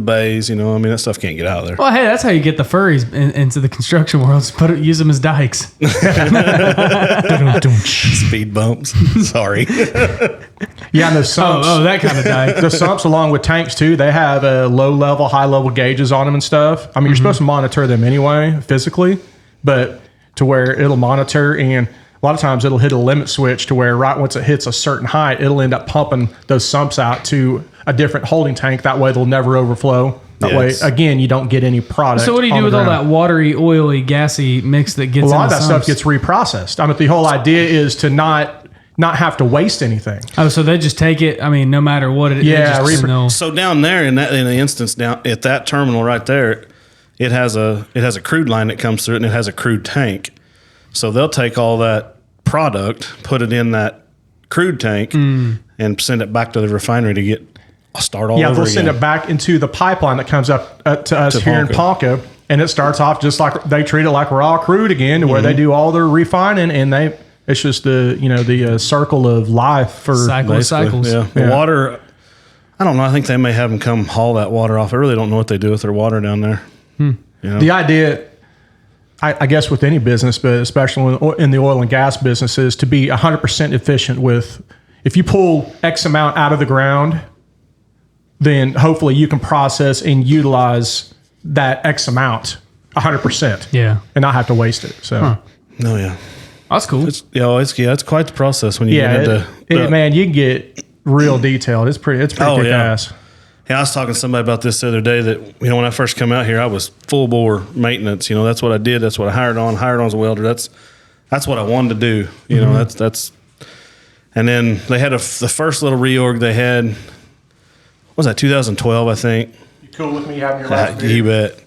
C: bays. That stuff can't get out of there.
A: Well, hey, that's how you get the furries into the construction world. Use them as dikes.
C: Speed bumps. Sorry.
B: Yeah, and the sumps.
A: Oh, that kind of dike.
B: The sumps, along with tanks too, they have low level, high level gauges on them and stuff. I mean, you're supposed to monitor them anyway, physically, but to where it'll monitor, and a lot of times it'll hit a limit switch to where right once it hits a certain height, it'll end up pumping those sumps out to a different holding tank. That way they'll never overflow. That way, again, you don't get any product.
A: So what do you do with all that watery, oily, gassy mix that gets in the
B: A lot of that
A: sumps?
B: stuff gets reprocessed. I mean, the whole idea is to not have to waste anything.
A: Oh, so they just take it, no matter what it is.
B: Yeah,
C: So down there in the instance down at that terminal right there, it has a crude line that comes through it, and it has a crude tank. So they'll take all that product, put it in that crude tank, and send it back to the refinery to get start all over again.
B: Yeah, they'll send it back into the pipeline that comes up to us here in Ponca, and it starts off just like they treat it like raw crude again, to where they do all their refining, and it's just the circle of life for
A: cycles.
C: Yeah. The water. I don't know. I think they may have them come haul that water off. I really don't know what they do with their water down there. You know?
B: The idea, I guess, with any business, but especially in the oil and gas business, is to be 100% efficient with, if you pull X amount out of the ground, then hopefully you can process and utilize that X amount 100%.
A: Yeah.
B: And not have to waste it. So,
C: Oh, yeah.
A: That's cool.
C: It's quite the process when you get into
B: man, you can get real detailed. It's pretty kick ass.
C: Yeah, I was talking to somebody about this the other day that, when I first come out here, I was full bore maintenance. That's what I did. That's what I hired on as a welder. That's what I wanted to do. That's and then they had the first little reorg they had, what was that, 2012, I think.
B: You cool with me having your last beer?
C: You bet.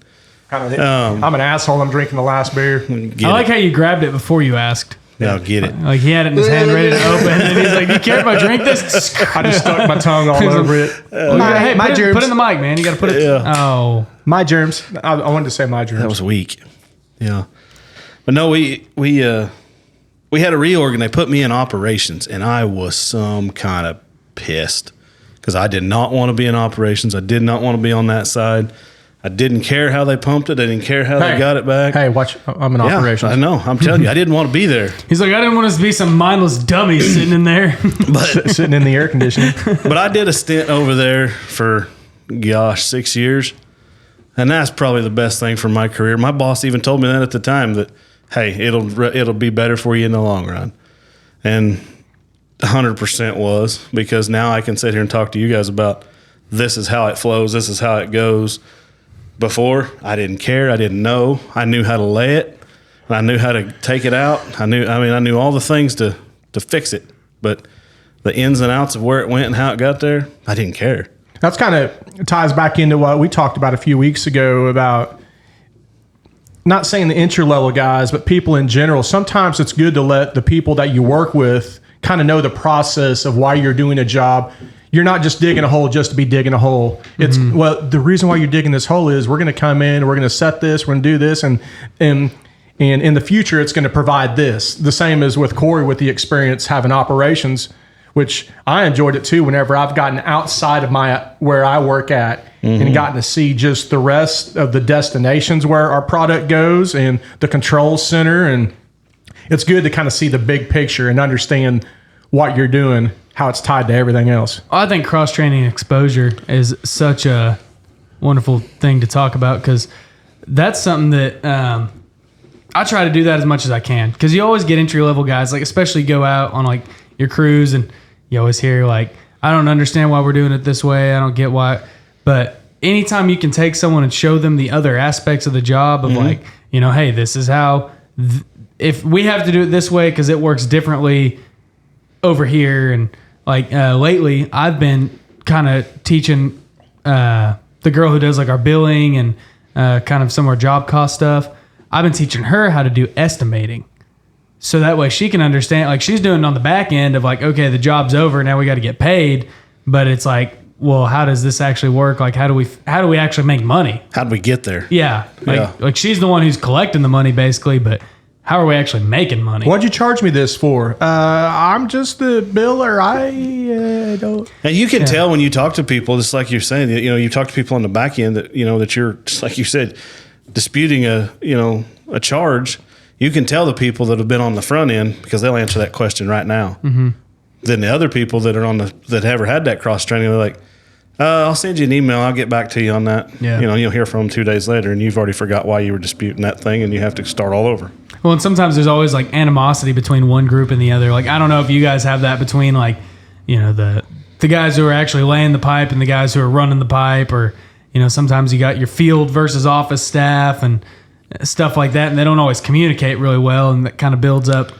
B: I'm an asshole. I'm drinking the last beer.
A: I like how you grabbed it before you asked.
C: Now get it.
A: Like he had it in his hand ready to open, and he's like, "Do you care if I drink this?"
B: I just stuck my tongue all over it.
A: My germs. Put it in the mic, man. You got to put it.
C: Yeah.
A: Oh,
B: my germs. I wanted to say my germs.
C: That was weak. Yeah, but no, we had a reorg and they put me in operations, and I was some kind of pissed because I did not want to be in operations. I did not want to be on that side. I didn't care how they pumped it. I didn't care how they got it back.
B: Hey, watch. I'm in operations.
C: I know. I'm telling you, I didn't want to be there.
A: He's like, I didn't want us to be some mindless dummies sitting in there.
C: But
B: sitting in the air conditioning.
C: But I did a stint over there for, 6 years. And that's probably the best thing for my career. My boss even told me that at the time, that, hey, it'll be better for you in the long run. And 100% was, because now I can sit here and talk to you guys about this is how it flows, this is how it goes. Before, I didn't care. I didn't know. I knew how to lay it. And I knew how to take it out. I knew all the things to fix it. But the ins and outs of where it went and how it got there, I didn't care.
B: That's kind of ties back into what we talked about a few weeks ago about, not saying the entry-level guys, but people in general. Sometimes it's good to let the people that you work with kind of know the process of why you're doing a job. You're not just digging a hole just to be digging a hole. It's well, the reason why you're digging this hole is we're going to come in, we're going to set this, we're going to do this, and in the future it's going to provide this. The same as with Cory with the experience having operations, which I enjoyed it too. Whenever I've gotten outside of where I work at and gotten to see just the rest of the destinations where our product goes and the control center, and it's good to kind of see the big picture and understand what you're doing, how it's tied to everything else.
A: I think cross-training exposure is such a wonderful thing to talk about, because that's something that I try to do that as much as I can, because you always get entry-level guys, like especially go out on like your cruise and you always hear like, I don't understand why we're doing it this way. I don't get why. But anytime you can take someone and show them the other aspects of the job of like, hey, this is how, if we have to do it this way because it works differently over here. And like lately I've been kind of teaching the girl who does like our billing and kind of some of our job cost stuff. I've been teaching her how to do estimating. So that way she can understand, like she's doing it on the back end of like, okay, the job's over, now we got to get paid. But it's like, well, how does this actually work? Like, how do we actually make money?
C: How do we get there?
A: Yeah. Like she's the one who's collecting the money basically, but how are we actually making money?
B: What'd you charge me this for? I'm just the biller. I don't.
C: And you can tell when you talk to people, just like you're saying, you talk to people on the back end that, that you're, just like you said, disputing a charge. You can tell the people that have been on the front end because they'll answer that question right now. Mm-hmm. Then the other people that are that ever had that cross training, they're like, I'll send you an email. I'll get back to you on that. Yeah. You'll hear from them 2 days later and you've already forgot why you were disputing that thing and you have to start all over.
A: Well, and sometimes there's always like animosity between one group and the other. Like, I don't know if you guys have that between like, the guys who are actually laying the pipe and the guys who are running the pipe, or, sometimes you got your field versus office staff and stuff like that. And they don't always communicate really well. And that kind of builds up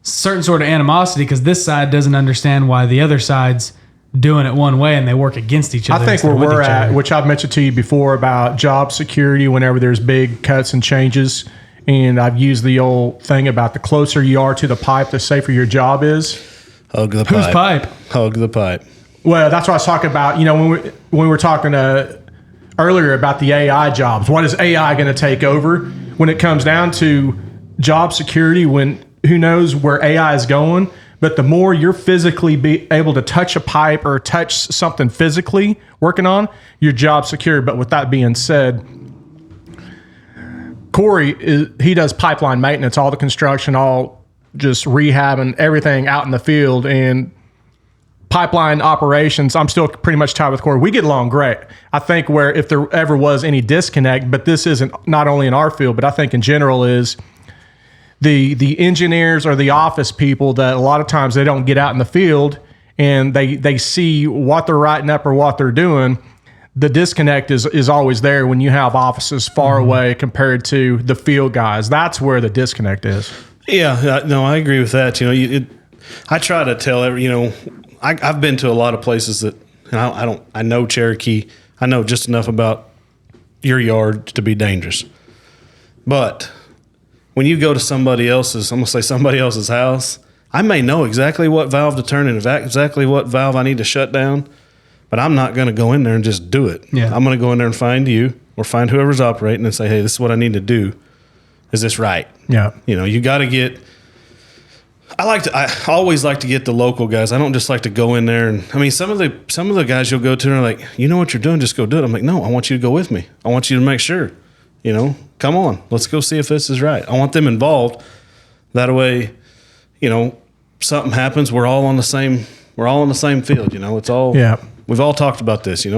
A: certain sort of animosity because this side doesn't understand why the other side's doing it one way and they work against each other.
B: I think where we're at, which I've mentioned to you before about job security, whenever there's big cuts and changes, and I've used the old thing about the closer you are to the pipe, the safer your job is.
C: Hug the pipe.
A: Whose pipe?
C: Hug the pipe.
B: Well, that's what I was talking about. When we were talking earlier about the AI jobs, what is AI going to take over when it comes down to job security? When who knows where AI is going? But the more you're physically be able to touch a pipe or touch something physically working on, your job's secure. But with that being said, Cory, he does pipeline maintenance, all the construction, all just rehab and everything out in the field. And pipeline operations, I'm still pretty much tied with Cory. We get along great. I think where if there ever was any disconnect, but this isn't not only in our field, but I think in general is the engineers or the office people that a lot of times they don't get out in the field and they see what they're writing up or what they're doing. The disconnect is always there when you have offices far away compared to the field guys. That's where the disconnect is.
C: Yeah, no, I agree with that. I try to tell I've been to a lot of places that, and I know Cherokee. I know just enough about your yard to be dangerous. But when you go to somebody else's house, I may know exactly what valve to turn and exactly what valve I need to shut down, but I'm not going to go in there and just do it.
A: Yeah.
C: I'm going to go in there and find you or find whoever's operating and say, hey, this is what I need to do. Is this right?
B: Yeah.
C: You got to get. I always like to get the local guys. I don't just like to go in there and some of the guys you'll go to are like, you know what you're doing, just go do it. I'm like, no, I want you to go with me. I want you to make sure. Come on, let's go see if this is right. I want them involved. That way, something happens, we're all on the same field. It's all.
B: Yeah.
C: We've all talked about this. I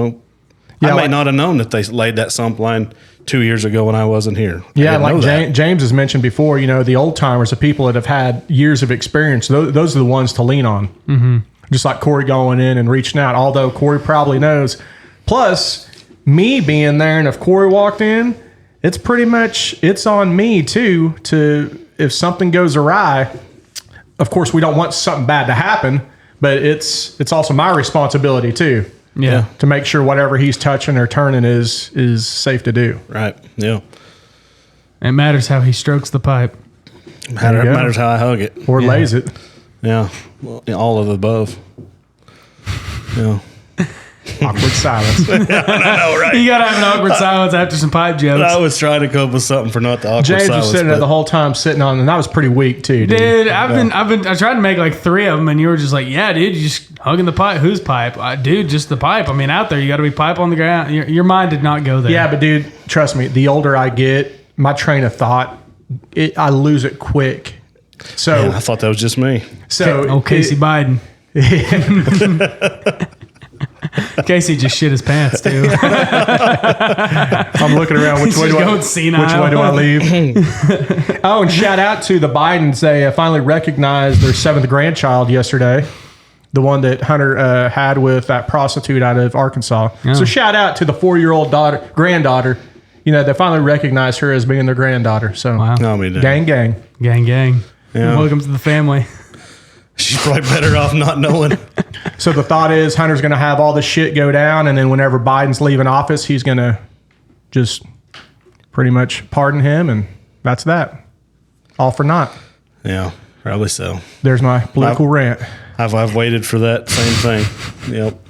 C: may not have known that they laid that sump line 2 years ago when I wasn't here.
B: Yeah, like James has mentioned before, the old timers, the people that have had years of experience, those are the ones to lean on. Mm-hmm. Just like Cory going in and reaching out, although Cory probably knows. Plus, me being there, and if Cory walked in, it's on me too if something goes awry. Of course, we don't want something bad to happen, but it's also my responsibility too.
A: Yeah.
B: To make sure whatever he's touching or turning is safe to do.
C: Right. Yeah.
A: It matters how he strokes the pipe.
C: Matters how I hug it.
B: Or lays it.
C: Yeah. Well, all of the above. Yeah.
B: Awkward silence.
C: I know, right?
A: You gotta have an awkward silence after some pipe jokes.
C: I was trying to come up with something for not the awkward
B: James
C: silence.
B: was sitting there the whole time sitting on, and that was pretty weak too,
A: Dude, I tried to make like 3 of them, and you were just like, yeah, dude, you just hugging the pipe. Whose pipe? Dude, just the pipe. Out there, you got to be pipe on the ground. Your mind did not go there.
B: Yeah, but dude, trust me, the older I get, my train of thought, I lose it quick. So
C: Man, I thought that was just me.
B: So
A: Casey Biden. Casey just shit his pants too.
B: I'm looking around. Which way do I leave? Oh, and shout out to the Bidens. They finally recognized their 7th grandchild yesterday. The one that Hunter had with that prostitute out of Arkansas. Oh. So shout out to the 4-year-old granddaughter. They finally recognized her as being their granddaughter. So
A: wow.
B: Gang.
A: Yeah. Welcome to the family.
C: She's probably better off not knowing.
B: So the thought is Hunter's going to have all this shit go down, and then whenever Biden's leaving office, he's going to just pretty much pardon him, and that's that. All for naught.
C: Yeah, probably so.
B: There's my political rant.
C: I've waited for that same thing. Yep.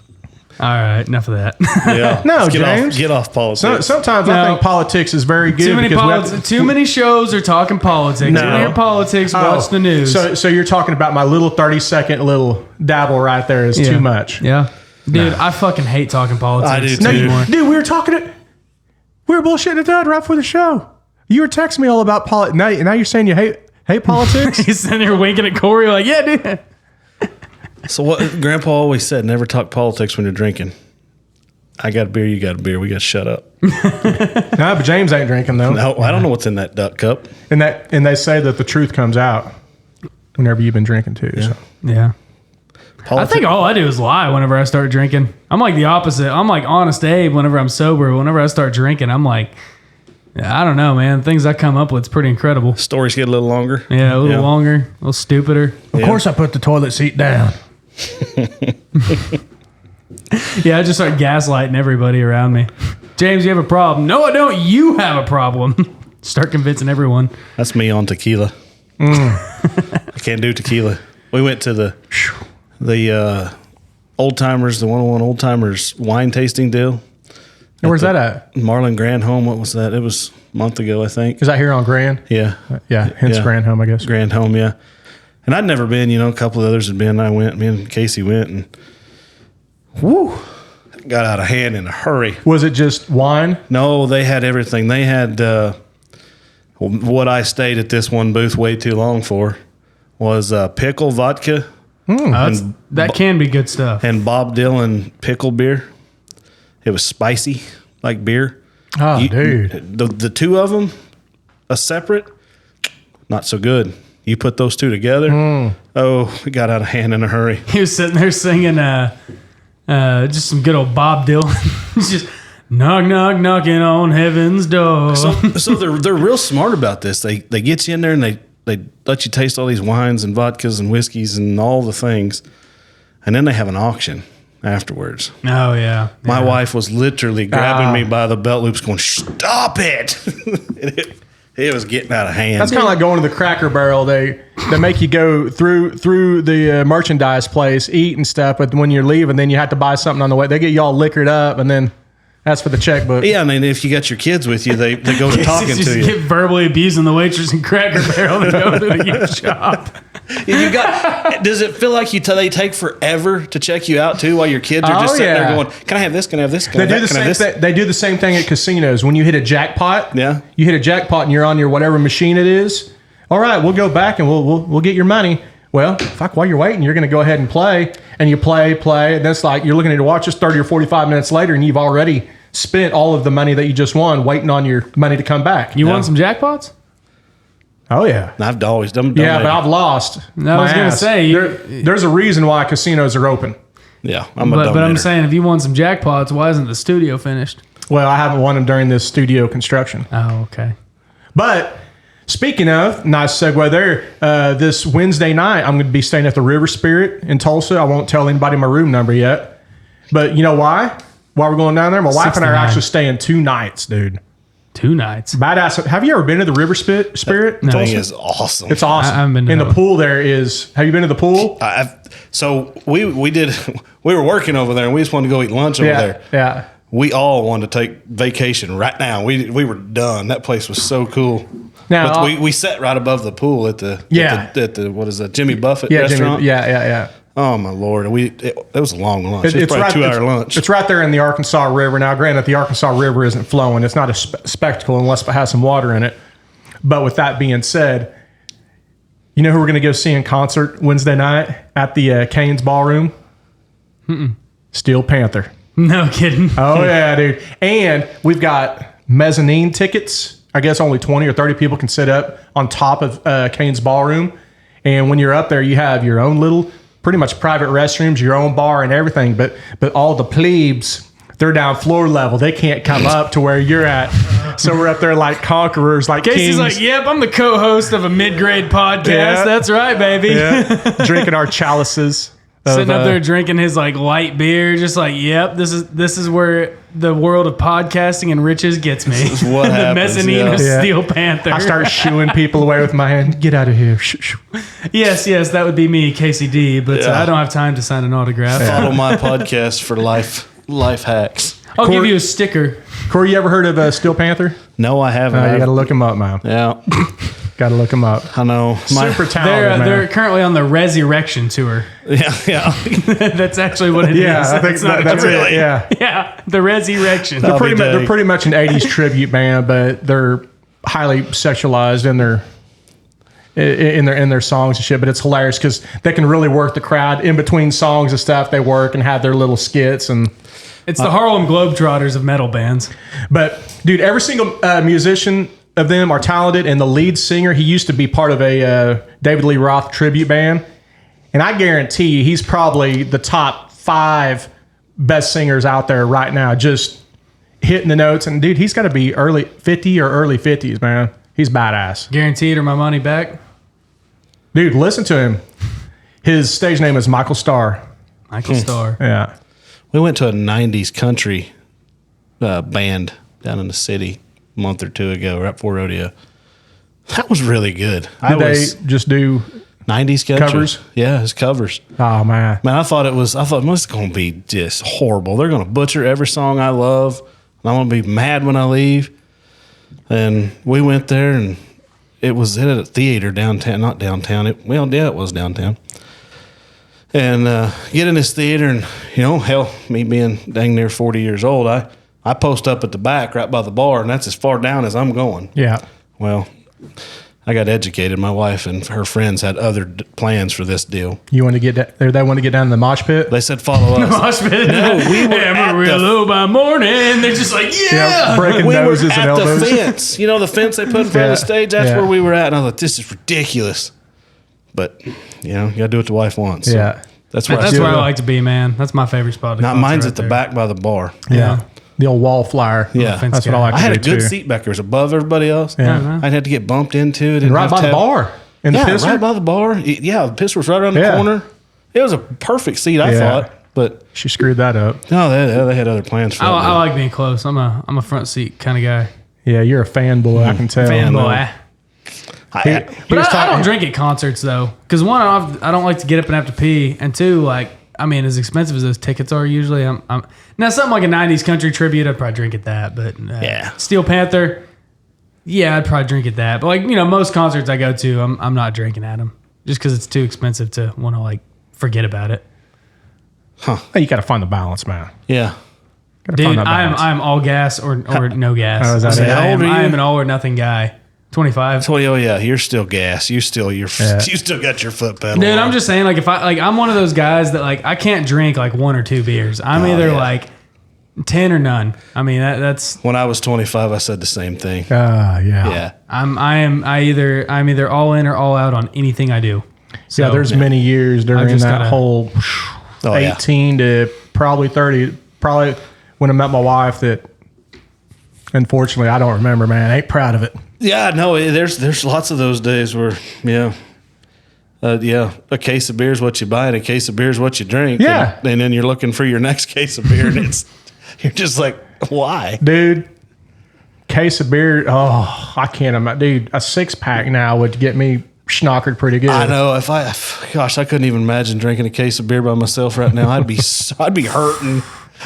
A: All right, enough of that.
C: Yeah.
B: No,
C: James. Get off politics.
B: Sometimes I think politics is very good.
A: Too many shows are talking politics.
B: No.
A: You hear politics, watch the news.
B: So you're talking about my little 30-second little dabble right there is too much.
A: Yeah. Dude, I fucking hate talking politics.
C: I do too.
A: Anymore.
B: Dude, we were bullshitting it dad right before the show. You were texting me all about politics. Now you're saying you hate politics?
A: He's sitting there winking at Cory like, yeah, dude.
C: So what Grandpa always said, never talk politics when you're drinking. I got a beer, you got a beer. We got to shut up.
B: No, but James ain't drinking though.
C: No, I don't know what's in that duck cup.
B: And they say that the truth comes out whenever you've been drinking too.
C: Yeah.
B: So.
A: Yeah. I think all I do is lie whenever I start drinking. I'm like the opposite. I'm like Honest Abe whenever I'm sober. Whenever I start drinking, I'm like, I don't know, man. Things I come up with, it's pretty incredible.
C: Stories get a little longer.
A: Yeah, a little longer, a little stupider.
B: Of course I put the toilet seat down.
A: Yeah, I just start gaslighting everybody around me. James, you have a problem. No, I don't. You have a problem. Start convincing everyone.
C: That's me on tequila. I can't do tequila. We went to the Old Timers, the 101 Old Timers wine tasting deal.
B: And where's that at?
C: Marlin Grand Home. What was that? It was a month ago, I think.
B: Is that here on Grand?
C: Yeah.
B: Yeah, hence
C: Yeah.
B: Grand Home, I guess.
C: Grand Home, yeah. And I'd never been, a couple of others had been. Me and Casey went, and whoo, got out of hand in a hurry.
B: Was it just wine?
C: No, they had everything. They had what I stayed at this one booth way too long for was pickle vodka.
A: That can be good stuff.
C: And Bob Dylan pickle beer. It was spicy like beer.
B: Oh, dude.
C: The two of them, a separate, not so good. You put those two together, it got out of hand in a hurry.
A: He was sitting there singing just some good old Bob Dylan. He's just knock, knock, knocking on heaven's door.
C: So they're real smart about this. They get you in there and they let you taste all these wines and vodkas and whiskeys and all the things, and then they have an auction afterwards.
A: Oh yeah.
C: My wife was literally grabbing me by the belt loops, going, "Stop it!" It was getting out of hand.
B: That's kind of like going to the Cracker Barrel. They make you go through the merchandise place, eat and stuff, but when you're leaving, then you have to buy something on the way. They get you all liquored up, and then that's for the checkbook.
C: Yeah, I mean, if you got your kids with you, they go to talking to you.
A: Get verbally abusing the waitress in Cracker Barrel and go to the gift shop.
C: Does it feel like they take forever to check you out too, while your kids are just sitting there going, "Can I have this? Can I have this? Can I have this?"
B: They do the same thing at casinos. When you hit a jackpot, you hit a jackpot and you're on your whatever machine it is. All right, we'll go back and we'll get your money. Well, while you're waiting, you're going to go ahead and play, and you play, and that's like you're looking at your watch just 30 or 45 minutes later, and you've already spent all of the money that you just won, waiting on your money to come back.
A: You won some jackpots?
B: Oh yeah,
C: I've always done.
B: Yeah, but I've lost.
A: I was going to say
B: there's a reason why casinos are open.
C: Yeah,
A: but I'm saying if you won some jackpots, why isn't the studio finished?
B: Well, I haven't won them during this studio construction.
A: Oh, okay.
B: But speaking of, nice segue there. This Wednesday night, I'm going to be staying at the River Spirit in Tulsa. I won't tell anybody my room number yet, but you know why? Why we're going down there? My wife and I are actually staying 2 nights, dude.
A: 2 nights.
B: Badass. Have you ever been to the River Spirit?
C: No. Thing is awesome.
B: It's awesome.
A: I haven't been to
B: and the pool there is. Have you been to the pool?
C: So we did. We were working over there, and we just wanted to go eat lunch over there.
B: Yeah.
C: We all wanted to take vacation right now. We were done. That place was so cool.
B: Now
C: but we sat right above the pool at the what is that, Jimmy Buffett restaurant?
B: Yeah.
C: Oh my Lord! It was a long lunch. It's probably a 2-hour lunch.
B: It's right there in the Arkansas River. Now, granted, the Arkansas River isn't flowing. It's not a spectacle unless it has some water in it. But with that being said, you know who we're going to go see in concert Wednesday night at the Caneys Ballroom? Steel Panther.
A: No kidding.
B: Oh yeah, dude. And we've got mezzanine tickets. I guess only 20 or 30 people can sit up on top of Caneys Ballroom. And when you're up there, you have your own little, pretty much private restrooms, your own bar and everything. But all the plebes, they're down floor level. They can't come up to where you're at. So we're up there like conquerors, like
A: Casey's
B: kings.
A: like, yep, I'm the co-host of a mid-grade podcast.
B: Yeah.
A: That's right, baby.
B: Yeah. Drinking our chalices.
A: Sitting up there drinking his like light beer, just like, yep, this is where the world of podcasting and riches gets me.
C: This is what
A: the
C: happens,
A: mezzanine of Steel Panther.
B: I start shooing people away with my hand. Get out of here.
A: Yes, that would be me, Casey D, but I don't have time to sign an autograph.
C: Follow my podcast for life hacks.
A: I'll give you a sticker.
B: Corey, you ever heard of Steel Panther?
C: No, I haven't.
B: You got to look him up, man.
C: Yeah.
B: Got to look him up.
C: I know.
B: Super talented, man.
A: They're currently on the Resurrection tour.
C: Yeah.
A: That's actually what it is.
B: I think that's
C: really.
B: it. Yeah.
A: Yeah, the Resurrection.
B: They're pretty much an 80s tribute band, but they're highly sexualized in their songs and shit. But it's hilarious because they can really work the crowd in between songs and stuff. They work and have their little skits and.
A: It's the Harlem Globetrotters of metal bands.
B: But dude, every single musician of them are talented, and the lead singer, he used to be part of a David Lee Roth tribute band, and I guarantee you he's probably the top 5 best singers out there right now, just hitting the notes. And dude, he's got to be early 50 or early 50s, man. He's badass.
A: Guaranteed or my money back.
B: Dude, listen to him. His stage name is Michael Starr.
A: Michael Starr.
B: Yeah.
C: We went to a 90s country band down in the city a month or 2 ago, right before rodeo. That was really good.
B: Did they just do
C: 90s country
B: covers?
C: Yeah, it's covers.
B: Oh man.
C: Man, I thought this is going to be just horrible. They're going to butcher every song I love, and I'm going to be mad when I leave. And we went there, and it was at a theater downtown, not downtown. It was downtown. And get in this theater, and hell, me being dang near 40 years old, I post up at the back right by the bar, and that's as far down as I'm going.
B: Yeah.
C: Well, I got educated. My wife and her friends had other plans for this deal.
B: You want to get they want to get down in the mosh pit?
C: They said follow us.
A: Mosh pit.
C: No, we were
A: Amarillo by morning. They're just like, yeah.
B: Breaking
C: we
B: noses
C: were
B: and
C: at
B: elbows.
C: the fence. The fence they put in front of the stage. That's where we were at. And I was like, this is ridiculous. But you got to do what the wife wants. So
B: Yeah.
C: that's where
A: That's where I like to be, man. That's my favorite spot.
C: Not mine's at the back by the bar.
B: Yeah. The old wallflower.
C: Yeah.
B: That's what I like to
C: I had a
B: do
C: good
B: too.
C: seat back there. It was above everybody else.
B: Yeah.
C: I'd have to get bumped into it.
B: And right by the bar. In the pisser?
C: right by the bar. Yeah, the pisser was right around the corner. It was a perfect seat, I thought. But
B: she screwed that up.
C: no, they had other plans for that.
A: I like being close. I'm a front seat kind of guy.
B: Yeah, you're a fanboy, I can tell.
A: Fanboy. But I don't
B: talking-
A: drink at concerts though, because one, I don't like to get up and have to pee, and two, like, I mean, as expensive as those tickets are, usually, I'm now something like a '90s country tribute, I'd probably drink at that. But Steel Panther, yeah, I'd probably drink at that. But like most concerts I go to, I'm not drinking at them just because it's too expensive to want to like forget about it.
B: Hey, you got to find the balance, man.
C: Yeah.
B: Gotta
A: Dude,
B: find that balance.
A: I'm all gas or no gas.
B: Oh, is that it?
C: How old are you?
A: I am an all or nothing guy. 25.
C: Oh yeah, you're still gas. You still you still got your foot pedal.
A: Dude,
C: on.
A: I'm just saying, like, if I'm one of those guys that like I can't drink like 1 or 2 beers. I'm either like 10 or none. I mean, that's
C: When I was 25, I said the same thing.
B: yeah.
C: Yeah.
A: I'm either all in or all out on anything I do. So,
B: Yeah, there's many years during
A: just
B: that
A: gotta-
B: whole
C: Oh, yeah.
B: 18 to probably 30, probably when I met my wife that unfortunately I don't remember, man. I ain't proud of it.
C: Yeah, no, there's lots of those days where, a case of beer is what you buy and a case of beer is what you drink.
B: Yeah.
C: And then you're looking for your next case of beer and you're just like, why?
B: Dude, case of beer, I can't imagine. Dude, a 6-pack now would get me schnockered pretty good.
C: I know I couldn't even imagine drinking a case of beer by myself right now. I'd be hurting.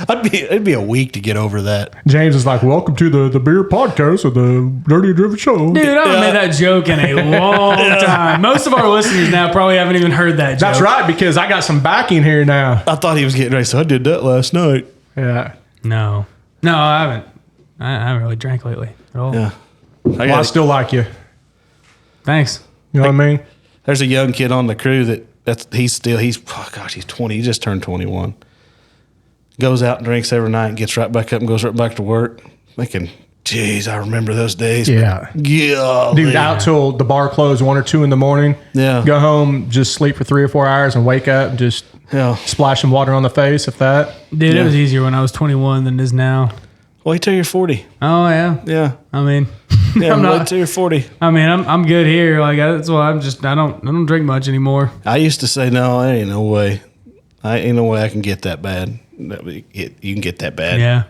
C: It'd be a week to get over that.
B: James is like, welcome to the beer podcast of the Dirty and Driven Show.
A: dude, I haven't made that joke in a long time. Most of our listeners now probably haven't even heard that joke.
B: That's right, because I got some backing here now.
C: I thought he was getting ready, so I did that last night.
B: Yeah.
A: No, I haven't. I haven't really drank lately at all.
C: Yeah.
B: Well, I still like you.
A: Thanks.
B: You know what I mean?
C: There's a young kid on the crew he's 20. He just turned 21. Goes out and drinks every night and gets right back up and goes right back to work. Thinking, geez, I remember those days.
B: Yeah.
C: Yeah.
B: Dude, out till the bar closed 1 or 2 in the morning.
C: Yeah.
B: Go home, just sleep for 3 or 4 hours and wake up and just splash some water on the face, if that.
A: Dude, it was easier when I was 21 than it is now.
C: Wait till you're 40.
A: Oh yeah.
C: Yeah.
A: I mean,
C: Yeah,
A: I'm
C: wait
A: not.
C: till you're 40.
A: I mean, I'm good here. Like that's why I don't drink much anymore.
C: I used to say, no, there ain't no way. Ain't no way I can get that bad. You can get that bad.
A: Yeah.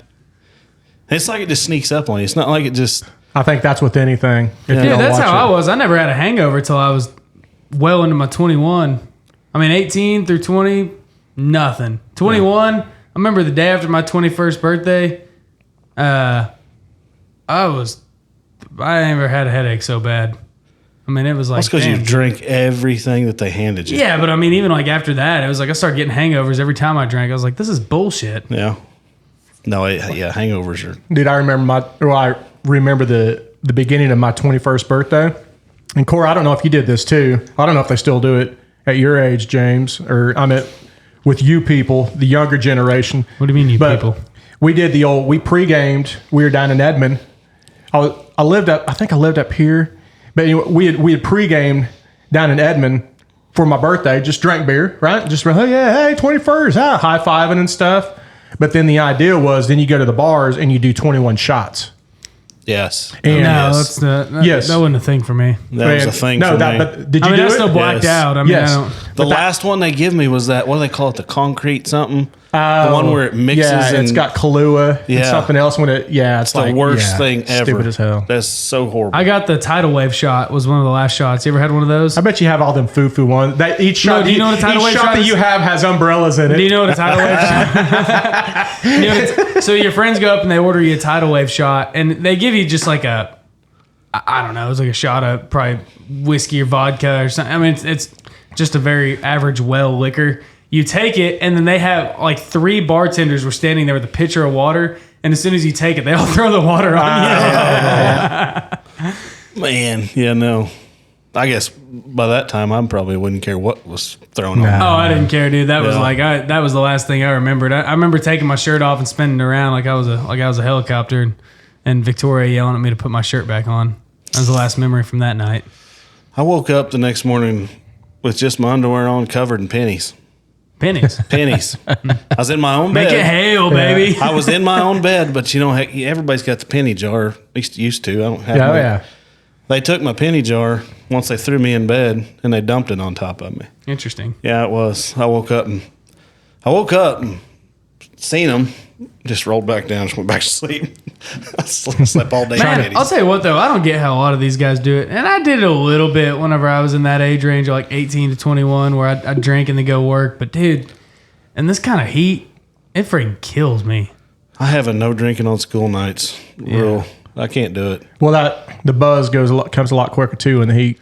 C: It's like it just sneaks up on you. It's not like it just.
B: I think that's with anything. If you
A: Yeah,
B: don't
A: that's
B: watch
A: how
B: it.
A: I was. I never had a hangover till I was well into my 21. I mean, 18 through 20, nothing. 21, I remember the day after my 21st birthday, I never had a headache so bad. I mean, it was like,
C: That's because you
A: damn.
C: drink everything that they handed you.
A: Yeah, but I mean, even like after that, it was like I started getting hangovers every time I drank. I was like, this is bullshit.
C: Yeah. No, hangovers are.
B: Dude, I remember the beginning of my 21st birthday. And Cory, I don't know if you did this too. I don't know if they still do it at your age, James, or with you people, the younger generation.
A: What do you mean, you people?
B: We did we pre-gamed. We were down in Edmond. I lived up here. But anyway, we had pre-gamed down in Edmond for my birthday. Just drank beer, right? Just hey 21st, high-fiving and stuff. But then the idea was then you go to the bars and you do 21 shots.
C: Yes.
B: And
A: No,
C: yes.
A: that wasn't a thing for me.
C: That was a thing for me.
B: But did you
A: I mean,
B: do
A: I
B: it?
A: still blacked
C: Yes.
A: out. I mean,
B: Yes.
A: I don't.
C: The last one they give me was that, what do they call it? The concrete something? The one where it mixes
B: Yeah,
C: and
B: it's got Kahlua and
C: Yeah.
B: something else when it. Yeah, it's
C: the
B: like,
C: worst thing ever.
B: Stupid as hell.
C: That's so horrible.
A: I got the tidal wave shot. Was one of the last shots. You ever had one of those?
B: I bet you have all them foo-foo ones. That each shot,
A: do you know what a tidal
B: each
A: wave
B: shot
A: shot
B: that
A: is?
B: you have has umbrellas in it.
A: Do you know what a tidal wave shot? So your friends go up and they order you a tidal wave shot, and they give you just like a I don't know. It was like a shot of probably whiskey or vodka or something. I mean, it's just a very average well liquor. You take it, and then they have like 3 bartenders were standing there with a pitcher of water, and as soon as you take it, they all throw the water on you.
C: Man, yeah, no. I guess by that time, I probably wouldn't care what was thrown on.
A: Oh, I didn't care, dude. That was that was the last thing I remembered. I remember taking my shirt off and spinning it around like I was a helicopter, and Victoria yelling at me to put my shirt back on. That was the last memory from that night.
C: I woke up the next morning with just my underwear on, covered in pennies.
A: Pennies.
C: I was in my own bed.
A: Make it hail, baby.
C: I was in my own bed, but everybody's got the penny jar. At least used to. I don't have.
B: Yeah.
C: They took my penny jar once they threw me in bed, and they dumped it on top of me.
A: Interesting.
C: Yeah, it was. I woke up and seen them. Just rolled back down, just went back to sleep. I slept all day.
A: Man, I'll tell you what, though. I don't get how a lot of these guys do it. And I did it a little bit whenever I was in that age range, like 18 to 21, where I'd drink and then go work. But, dude, in this kind of heat, it freaking kills me.
C: I have a no drinking on school nights rule. I can't do it.
B: Well, the buzz comes a lot quicker, too, in the heat.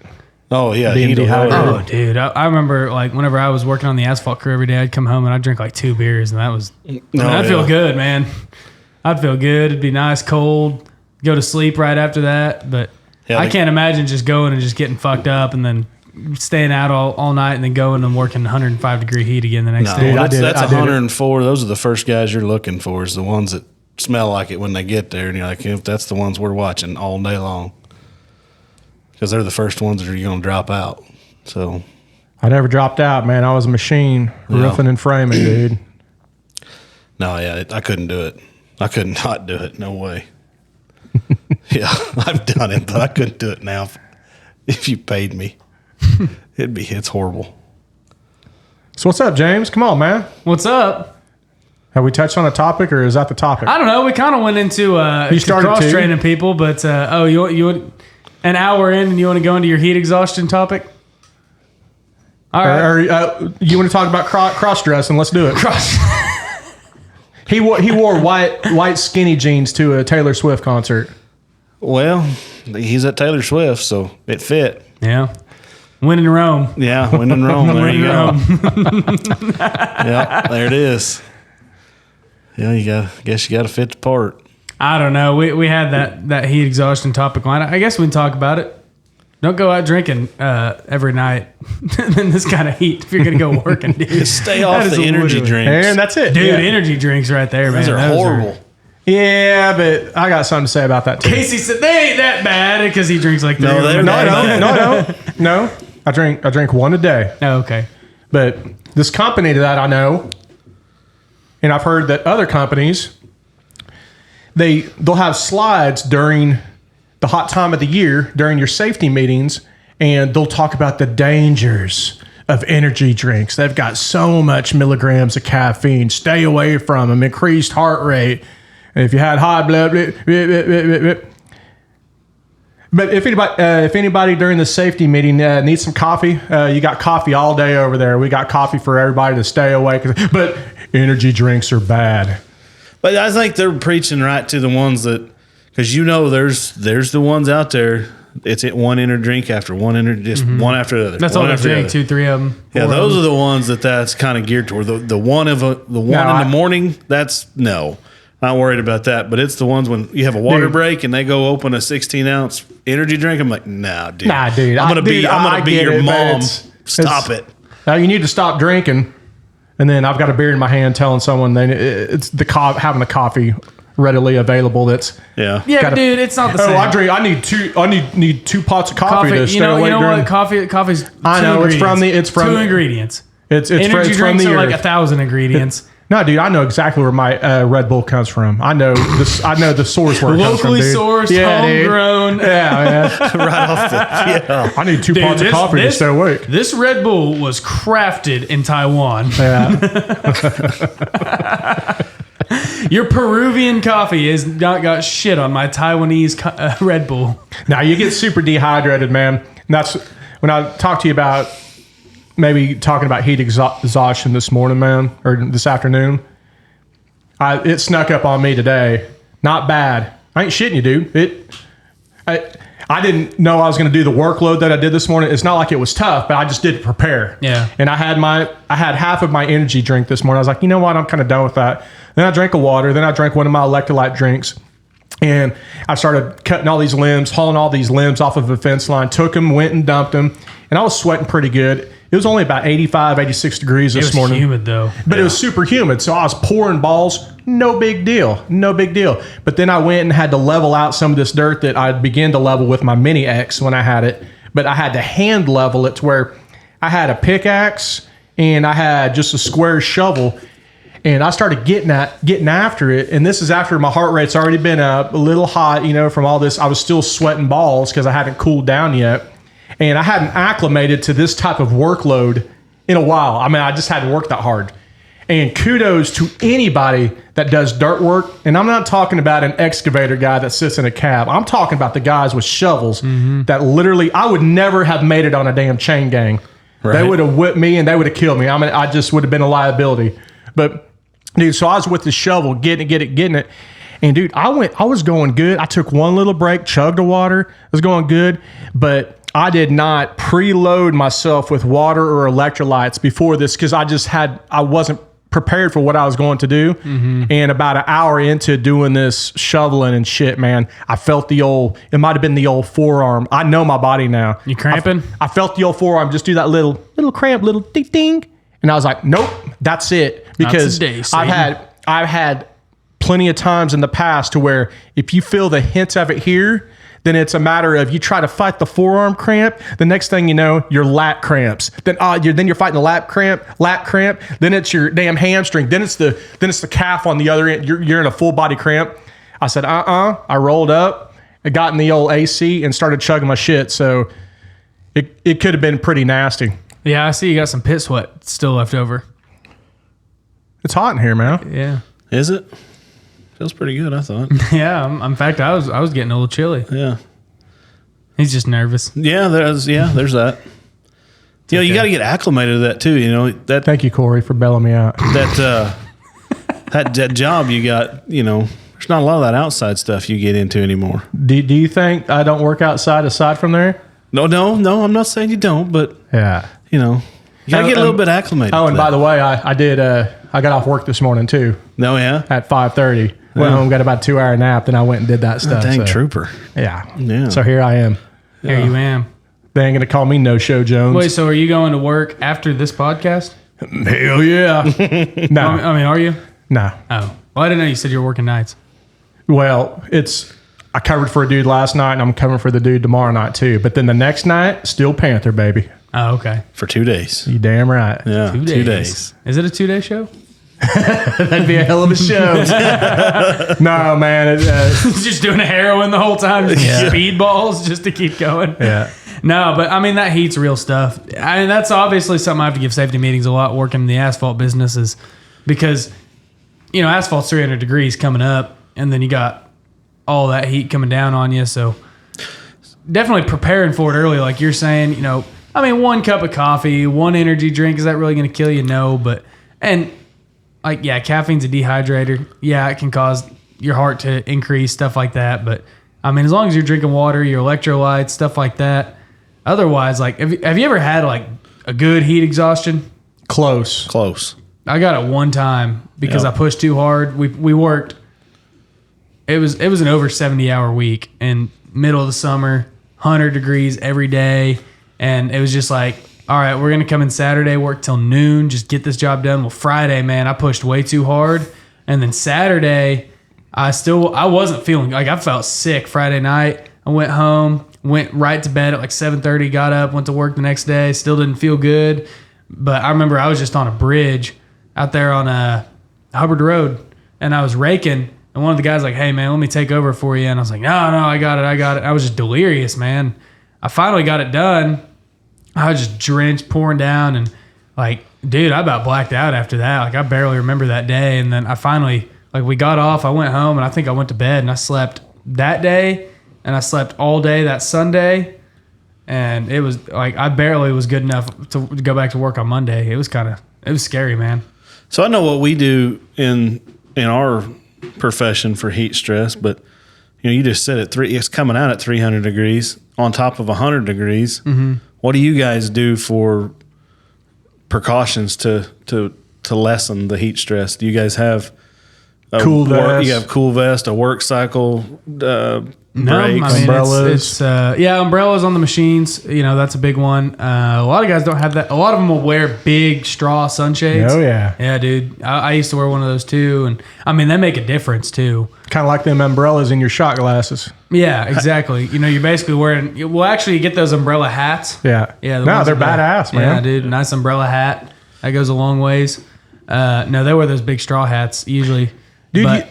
C: Oh, yeah.
B: Being dehydrated.
A: Oh, dude. I remember, like, whenever I was working on the asphalt crew every day, I'd come home and I'd drink, like, 2 beers, and that was... I'd feel good, man. I'd feel good. It'd be nice, cold, go to sleep right after that. But I can't imagine just going and just getting fucked up and then staying out all night and then going and working 105-degree heat again the next day.
C: That's 104. Those are the first guys you're looking for, is the ones that smell like it when they get there. And you're like, if that's the ones we're watching all day long. Because they're the first ones that are going to drop out. So
B: I never dropped out, man. I was a machine, roofing and framing, dude.
C: No, yeah, I couldn't do it. I could not do it. No way. Yeah, I've done it, but I couldn't do it now. If you paid me, it's horrible.
B: So what's up, James? Come on, man.
A: What's up?
B: Have we touched on a topic, or is that the topic?
A: I don't know. We kind of went into cross-training people, but you an hour in and you want to go into your heat exhaustion topic? All right.
B: Or you want to talk about cross-dressing? Let's do it. He wore white skinny jeans to a Taylor Swift concert.
C: Well, he's at Taylor Swift, so it fit.
A: Yeah. Win in Rome.
C: Yeah, win in Rome. There you go. Yeah, there it is. Yeah, guess you got to fit the part.
A: I don't know. We had that heat exhaustion topic line. I guess we can talk about it. Don't go out drinking every night in this kind of heat if you're going to go working, dude.
C: Just stay off the energy drinks.
B: And that's it.
A: Dude, energy drinks right there, man.
C: Those are horrible.
B: Yeah, but I got something to say about that, too.
A: Casey said they ain't that bad because he drinks like 3
C: No, they're
B: No. I drink one a day.
A: Oh, okay.
B: But this company that I know, and I've heard that other companies, they'll have slides during the hot time of the year, during your safety meetings, and they'll talk about the dangers of energy drinks. They've got so much milligrams of caffeine. Stay away from them. Increased heart rate. And if you had high blood... But if anybody during the safety meeting needs some coffee, you got coffee all day over there. We got coffee for everybody to stay awake. But energy drinks are bad.
C: But I think they're preaching right to the ones that, because there's the ones out there. It's one energy drink after one energy, just one after the other.
A: That's all they drink, 2, 3 of them.
C: Yeah, those are the ones that's kind of geared toward the one in the morning. That's no. Not worried about that, but it's the ones when you have a water break and they go open a 16-ounce energy drink. I'm like, nah, dude.
B: Nah, dude.
C: I'm gonna be your mom. Stop it.
B: You need to stop drinking. And then I've got a beer in my hand, telling someone it's having the coffee readily available. That's
A: yeah, dude. It's not the same.
B: I need 2 pots of coffee to stay awake.
A: You know what? Coffee's.
B: I know it's from
A: 2 ingredients.
B: It's
A: energy
B: from
A: drinks
B: the
A: are like 1,000 ingredients.
B: No, dude, I know exactly where my Red Bull comes from. I know this. I know the source where it comes from,
A: locally
B: dude.
A: sourced, homegrown.
B: Yeah,
C: right off the. Yeah.
B: I need 2 pots of coffee to stay awake.
A: This Red Bull was crafted in Taiwan.
B: Yeah.
A: Your Peruvian coffee has not got shit on my Taiwanese Red Bull.
B: Now you get super dehydrated, man. And that's when I talk to you about. Maybe talking about heat exhaustion this morning, man, or this afternoon. It snuck up on me today. Not bad. I ain't shitting you, dude. I I didn't know I was going to do the workload that I did this morning. It's not like it was tough, but I just did prepare.
A: Yeah.
B: And I had half of my energy drink this morning. I was like, you know what? I'm kind of done with that. Then I drank a water. Then I drank one of my electrolyte drinks. And I started cutting all these limbs, hauling all these limbs off of the fence line, took them, went and dumped them. And I was sweating pretty good. It was only about 85, 86 degrees this morning.
A: It was humid though.
B: But it was super humid. So I was pouring balls. No big deal. No big deal. But then I went and had to level out some of this dirt that I began to level with my Mini X when I had it. But I had to hand level it to where I had a pickaxe and I had just a square shovel. And I started getting after it. And this is after my heart rate's already been up, a little hot, from all this. I was still sweating balls because I hadn't cooled down yet. And I hadn't acclimated to this type of workload in a while. I mean, I just hadn't worked that hard. And kudos to anybody that does dirt work. And I'm not talking about an excavator guy that sits in a cab. I'm talking about the guys with shovels that literally, I would never have made it on a damn chain gang. Right. They would have whipped me and they would have killed me. I mean, I just would have been a liability. But dude, so I was with the shovel, getting it. And dude, I was going good. I took one little break, chugged the water. I was going good, but I did not preload myself with water or electrolytes before this because I wasn't prepared for what I was going to do. And about an hour into doing this shoveling and shit, man, I felt it might have been the old forearm. I know my body now.
A: You cramping?
B: I felt the old forearm just do that little cramp, little ding ding. And I was like, nope, that's it. Because I've had plenty of times in the past to where if you feel the hints of it here, then it's a matter of you try to fight the forearm cramp. The next thing you know, your lat cramps. Then you're fighting the lat cramp. Then it's your damn hamstring. Then it's the calf on the other end. You're in a full body cramp. I said, I rolled up, I got in the old AC and started chugging my shit. So it could have been pretty nasty.
A: Yeah, I see you got some pit sweat still left over.
B: It's hot in here, man.
A: Yeah.
C: Is it? Feels pretty good, I thought.
A: Yeah. In fact, I was getting a little chilly.
C: Yeah.
A: He's just nervous.
C: Yeah, there's that. You got to get acclimated to that too. That.
B: Thank you, Cory, for bailing me out.
C: That job you got. There's not a lot of that outside stuff you get into anymore.
B: Do you think I don't work outside aside from there?
C: No. I'm not saying you don't, but
B: yeah,
C: you got to get a little bit acclimated.
B: Oh, and by the way, I did. I got off work this morning too.
C: Oh yeah,
B: at 5:30. Went home, got about a 2-hour nap, then I went and did that stuff.
C: Dang trooper.
B: Yeah. So here I am.
A: Here you am.
B: They ain't gonna call me No Show Jones.
A: Wait, so are you going to work after this podcast?
B: Hell yeah. No.
A: I mean, are you?
B: No.
A: Oh. Well, I didn't know you said you were working nights.
B: Well, I covered for a dude last night, and I'm covering for the dude tomorrow night too. But then the next night, still Panther, baby.
A: Oh, okay.
C: For 2 days.
B: You damn right.
C: Yeah, 2 days.
A: Is it a 2-day show?
B: That'd be a hell of a show. No, man.
A: Just doing heroin the whole time. Speedballs just to keep going.
B: Yeah.
A: No, but I mean, that heat's real stuff. I mean, that's obviously something I have to give safety meetings a lot working in the asphalt businesses because, asphalt's 300 degrees coming up and then you got all that heat coming down on you. So definitely preparing for it early. Like you're saying, I mean, 1 cup of coffee, 1 energy drink, is that really going to kill you? No, caffeine's a dehydrator. Yeah, it can cause your heart to increase, stuff like that. But, I mean, as long as you're drinking water, your electrolytes, stuff like that. Otherwise, have you ever had, a good heat exhaustion?
C: Close.
A: I got it one time because I pushed too hard. We worked. It was an over 70-hour week in middle of the summer, 100 degrees every day. And it was just like, all right, we're going to come in Saturday, work till noon, just get this job done. Well, Friday, man, I pushed way too hard. And then Saturday, I wasn't feeling, I felt sick Friday night. I went home, went right to bed at 7:30, got up, went to work the next day, still didn't feel good. But I remember I was just on a bridge out there on Hubbard Road, and I was raking, and one of the guys hey, man, let me take over for you. And I was like, no, I got it. I was just delirious, man. I finally got it done. I was just drenched, pouring down, and dude, I about blacked out after that. I barely remember that day. And then I finally, we got off, I went home, and I think I went to bed, and I slept that day, and I slept all day that Sunday. And it was I barely was good enough to go back to work on Monday. It was scary, man.
C: So I know what we do in our profession for heat stress, but you just sit at it's coming out at 300 degrees on top of 100 degrees. Mm-hmm. What do you guys do for precautions to lessen the heat stress? Do you guys have
B: cool vest?
C: You have cool vest, a work cycle, brakes,
A: umbrellas. Umbrellas on the machines. That's a big one. A lot of guys don't have that. A lot of them will wear big straw sunshades.
B: Oh yeah,
A: yeah, dude. I used to wear one of those too, and they make a difference too.
B: Kind of like them umbrellas in your shot glasses.
A: Yeah, exactly. You're basically wearing. Well, actually, you get those umbrella hats.
B: Yeah,
A: yeah.
B: They're badass, man.
A: Yeah, dude. Nice umbrella hat. That goes a long ways. No, they wear those big straw hats usually.
B: Dude,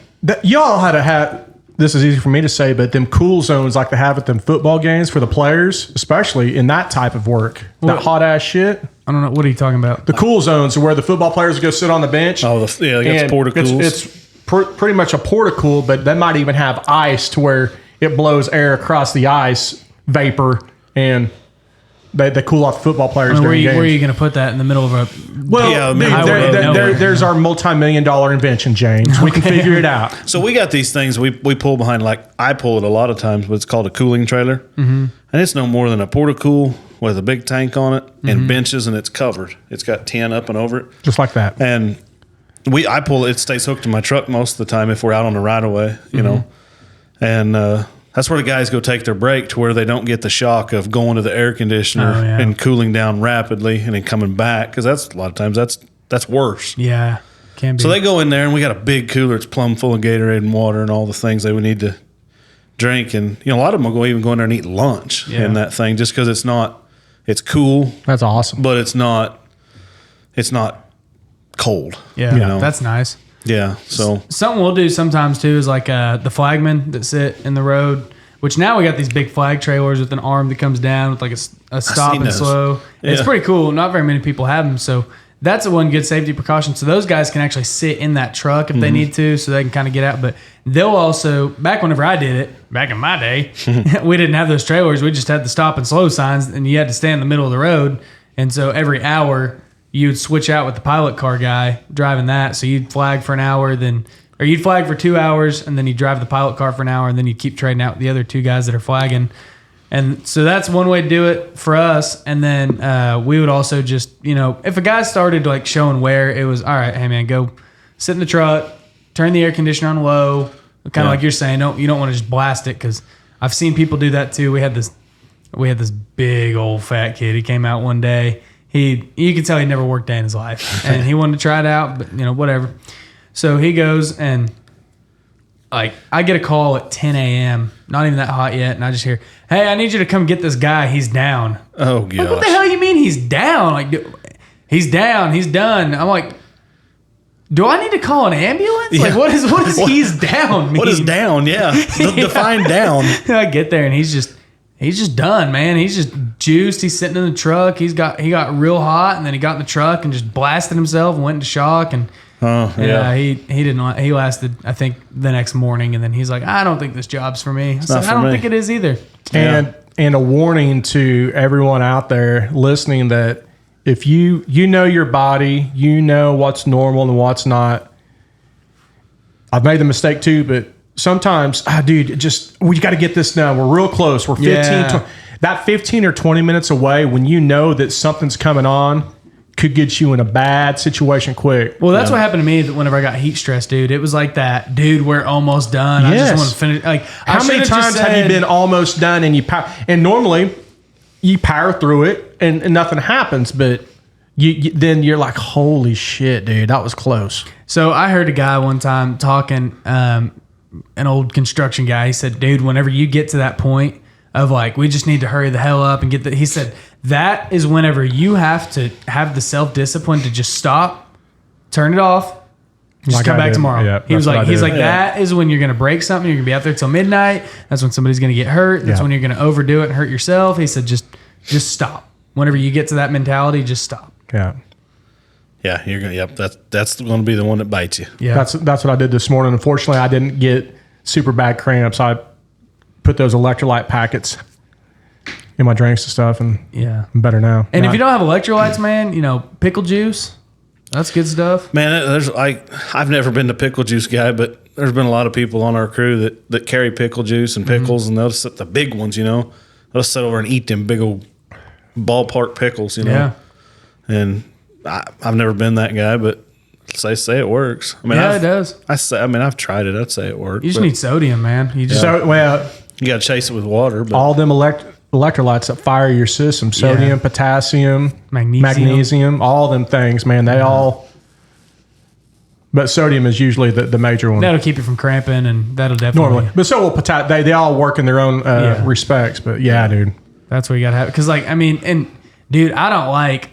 B: y'all had a hat. This is easy for me to say, but them cool zones like they have at them football games for the players, especially in that type of work, that hot ass shit.
A: I don't know. What are you talking about?
B: The cool zones are where the football players go sit on the bench.
C: Oh, it's porta-cools.
B: It's pretty much a porta-cool, but they might even have ice to where it blows air across the ice, vapor, and they cool off the football players during games.
A: Where are you going to put that in the middle of a...
B: Well, there's our multi-million-dollar invention, James. We can figure it out.
C: So we got these things we pull behind, like I pull it a lot of times, but it's called a cooling trailer. Mm-hmm. And it's no more than a porta-cool with a big tank on it and benches, and it's covered. It's got tin up and over it.
B: Just like that.
C: And I pull it. It stays hooked to my truck most of the time if we're out on the right-of-way, you know. And that's where the guys go take their break, to where they don't get the shock of going to the air conditioner and cooling down rapidly and then coming back, because that's a lot of times that's worse.
A: Yeah, can be.
C: So they go in there, and we got a big cooler. It's plumb full of Gatorade and water and all the things they would need to drink. And a lot of them will even go in there and eat lunch in that thing, just because it's cool.
B: That's awesome,
C: but it's not cold.
A: Yeah, that's nice.
C: Yeah, so
A: something we'll do sometimes too is like the flagmen that sit in the road, which now we got these big flag trailers with an arm that comes down with like a stop and slow. Yeah. It's pretty cool. Not very many people have them, so that's a one good safety precaution. So those guys can actually sit in that truck if they need to, so they can kind of get out. But they'll also, back whenever I did it, back in my day, we didn't have those trailers. We just had the stop and slow signs, and you had to stay in the middle of the road. And so every hour, you'd switch out with the pilot car guy driving that. So you'd flag for an hour, or you'd flag for 2 hours, and then you'd drive the pilot car for an hour, and then you'd keep trading out with the other two guys that are flagging. And so that's one way to do it for us. And then we would also just, if a guy started like showing wear, it was, all right, hey man, go sit in the truck, turn the air conditioner on low, kind of like you're saying. You don't want to just blast it, because I've seen people do that too. We had this big old fat kid. He came out one day. You could tell he never worked a day in his life, and he wanted to try it out, but whatever. So he goes, and like I get a call at 10 a.m., not even that hot yet, and I just hear, hey, I need you to come get this guy. He's down.
C: Oh, gosh.
A: Like, what the hell you mean he's down? Like, he's down. He's done. I'm like, do I need to call an ambulance?
C: Yeah.
A: Like, what is he's down mean?
C: What is down? Yeah. Define down.
A: I get there, and he's just done, man. He's just juiced. He's sitting in the truck. He got real hot, and then he got in the truck and just blasted himself and went into shock. And he didn't. He lasted, I think, the next morning, and then he's like, I don't think this job's for me. I don't think it is either.
B: And a warning to everyone out there listening, that if you know your body, you know what's normal and what's not. I've made the mistake too, but sometimes, dude, we got to get this done. We're real close. We're 15 or 20 minutes away, when you know that something's coming on, could get you in a bad situation quick.
A: Well, that's what happened to me whenever I got heat stress, dude. It was like that, dude, we're almost done. Yes. I just want to finish. Like,
B: how many times have you been almost done and and normally you power through it and nothing happens, but then you're like, holy shit, dude, that was close.
A: So I heard a guy one time talking, an old construction guy. He said, dude, whenever you get to that point of like, we just need to hurry the hell up and he said, that is whenever you have to have the self-discipline to just stop, turn it off, just come back tomorrow. Yeah, he's like, that is when you're going to break something. You're going to be out there till midnight. That's when somebody's going to get hurt. That's when you're going to overdo it and hurt yourself. He said, just stop. Whenever you get to that mentality, just stop.
B: Yeah.
C: Yeah, you're gonna. Yep, that's going to be the one that bites you.
A: Yeah,
B: that's what I did this morning. Unfortunately, I didn't get super bad cramps. I put those electrolyte packets in my drinks and stuff, and I'm better now.
A: And if you don't have electrolytes, man, pickle juice. That's good stuff.
C: Man, there's I've never been the pickle juice guy, but there's been a lot of people on our crew that carry pickle juice and pickles, and they'll sit the big ones, they'll sit over and eat them big old ballpark pickles,
A: Yeah.
C: And I've never been that guy, but they say it works. I mean,
A: it does.
C: I've tried it. I'd say it works.
A: You just need sodium, man. You just
B: So, well,
C: you got to chase it with water. But
B: all them electrolytes that fire your system, sodium, potassium, magnesium, all them things, man, they all. But sodium is usually the major one.
A: that'll keep you from cramping, and that'll definitely.
B: Normally. But so will potassium. They all work in their own respects. But yeah, dude.
A: That's what you gotta have. Because dude, I don't like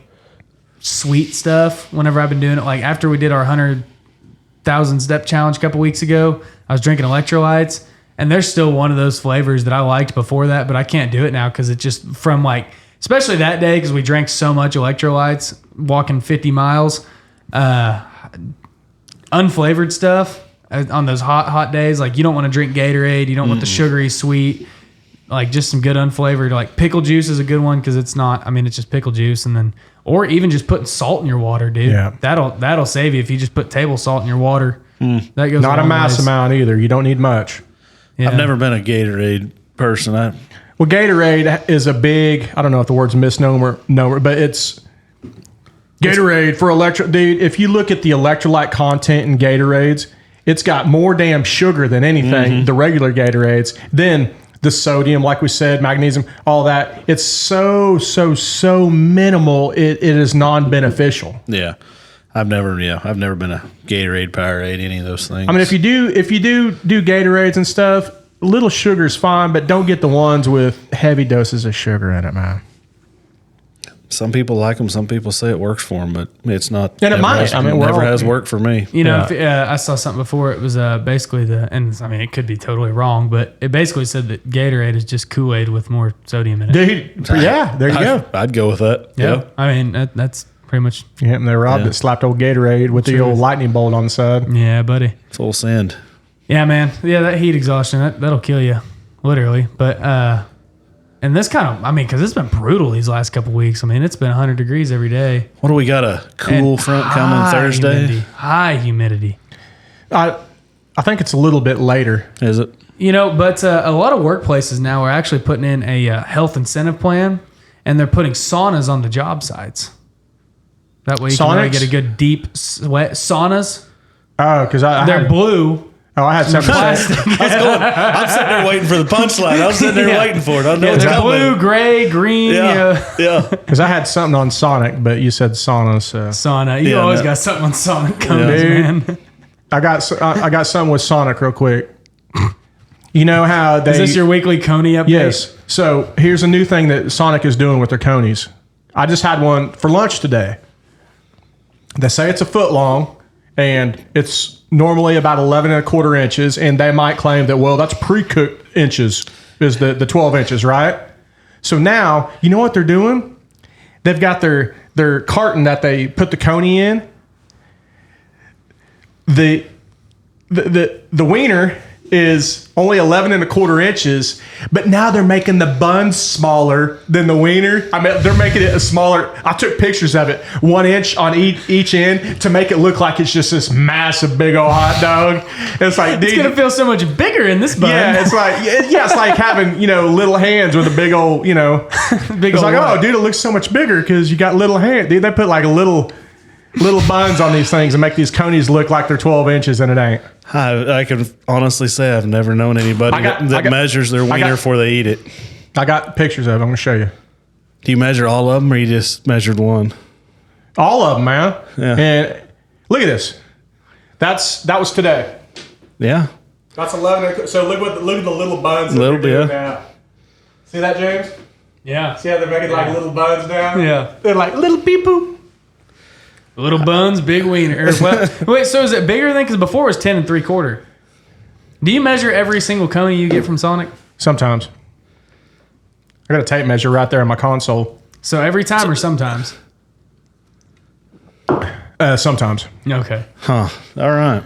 A: sweet stuff. Whenever I've been doing it, like after we did our 100,000 step challenge a couple weeks ago, I was drinking electrolytes, and there's still one of those flavors that I liked before that, but I can't do it now because it just especially that day because we drank so much electrolytes walking 50 miles. Unflavored stuff on those hot days, like you don't want to drink Gatorade, you don't want the sugary sweet, like just some good unflavored, like pickle juice is a good one because it's just pickle juice, and then or even just putting salt in your water, dude.
B: Yeah.
A: That'll save you if you just put table salt in your water. That goes
B: Not a mass amount either. You don't need much.
A: Yeah.
C: I've never been a Gatorade person.
B: Well, Gatorade is a big, I don't know if the word's misnomer, but it's Gatorade for dude, if you look at the electrolyte content in Gatorades, it's got more damn sugar than anything, the regular Gatorades, than the sodium, like we said, magnesium, all that. It's so minimal, it is non-beneficial.
C: Yeah. I've never been a Gatorade, Powerade, any of those things.
B: I mean, if you do Gatorades and stuff, a little sugar is fine, but don't get the ones with heavy doses of sugar in it, man.
C: Some people like them. Some people say it works for them, but it's not.
B: And it might.
C: Never has worked for me.
A: I saw something before. It was basically it could be totally wrong, but it basically said that Gatorade is just Kool-Aid with more sodium in it.
B: Dude, yeah, there you go.
C: I'd go with that.
A: Yeah. I mean, that's pretty much.
B: Yeah, and they robbed it, slapped old Gatorade with the old lightning bolt on the side.
A: Yeah, buddy.
C: Full send.
A: Yeah, man. Yeah, that heat exhaustion, that'll kill you, literally. But, and this because it's been brutal these last couple weeks. I mean, it's been 100 degrees every day.
C: What do we got? A cool front coming Thursday?
A: High humidity.
B: I think it's a little bit later.
C: Is it?
A: But a lot of workplaces now are actually putting in a health incentive plan, and they're putting saunas on the job sites. That way you can really get a good deep sweat. Saunas.
B: Oh, because
A: they're blue.
B: Oh, I had something to say.
C: I'm sitting there waiting for the punchline. I'm sitting there waiting for it. I know it's
A: they're
C: coming.
A: blue, gray, green.
C: Yeah.
B: Because I had something on Sonic, but you said sauna. So.
A: Sauna. You always got something on Sonic coming, man.
B: I got something with Sonic real quick. You know how they...
A: Is this your weekly Coney update?
B: Yes. So here's a new thing that Sonic is doing with their Coneys. I just had one for lunch today. They say it's a foot long, and it's normally about 11.25 inches, and they might claim that, well, that's pre-cooked inches, is the 12 inches, right? So now, you know what they're doing? They've got their carton that they put the Coney in. The wiener is only 11.25 inches, but now they're making the buns smaller than the wiener. I mean, they're making it a smaller. I took pictures of it, 1 inch on each end to make it look like it's just this massive big old hot dog. It's like, dude,
A: it's gonna feel so much bigger in this bun.
B: Yeah, it's like having little hands with a big old big. It's like, oh, dude, it looks so much bigger because you got little hands. Dude, they put like little buns on these things and make these Coneys look like they're 12 inches, and it ain't.
C: I can honestly say I've never known anybody that measures their wiener before they eat it.
B: I got pictures of it. I'm going to show you.
C: Do you measure all of them, or you just measured one?
B: All of them, man.
C: Yeah.
B: And look at this. That was today.
C: Yeah.
B: That's 11. So look at the little buns.
C: Little bit.
B: Now. See that, James?
A: Yeah.
B: See how they're making like little buns now?
A: Yeah.
B: They're like little pee-poo.
A: Little buns, big wiener. Wait, so is it bigger then? Because before it was 10.75. Do you measure every single Coney you get from Sonic?
B: Sometimes. I got a tape measure right there on my console.
A: So every time or sometimes?
B: Sometimes.
A: Okay.
C: Huh. All right.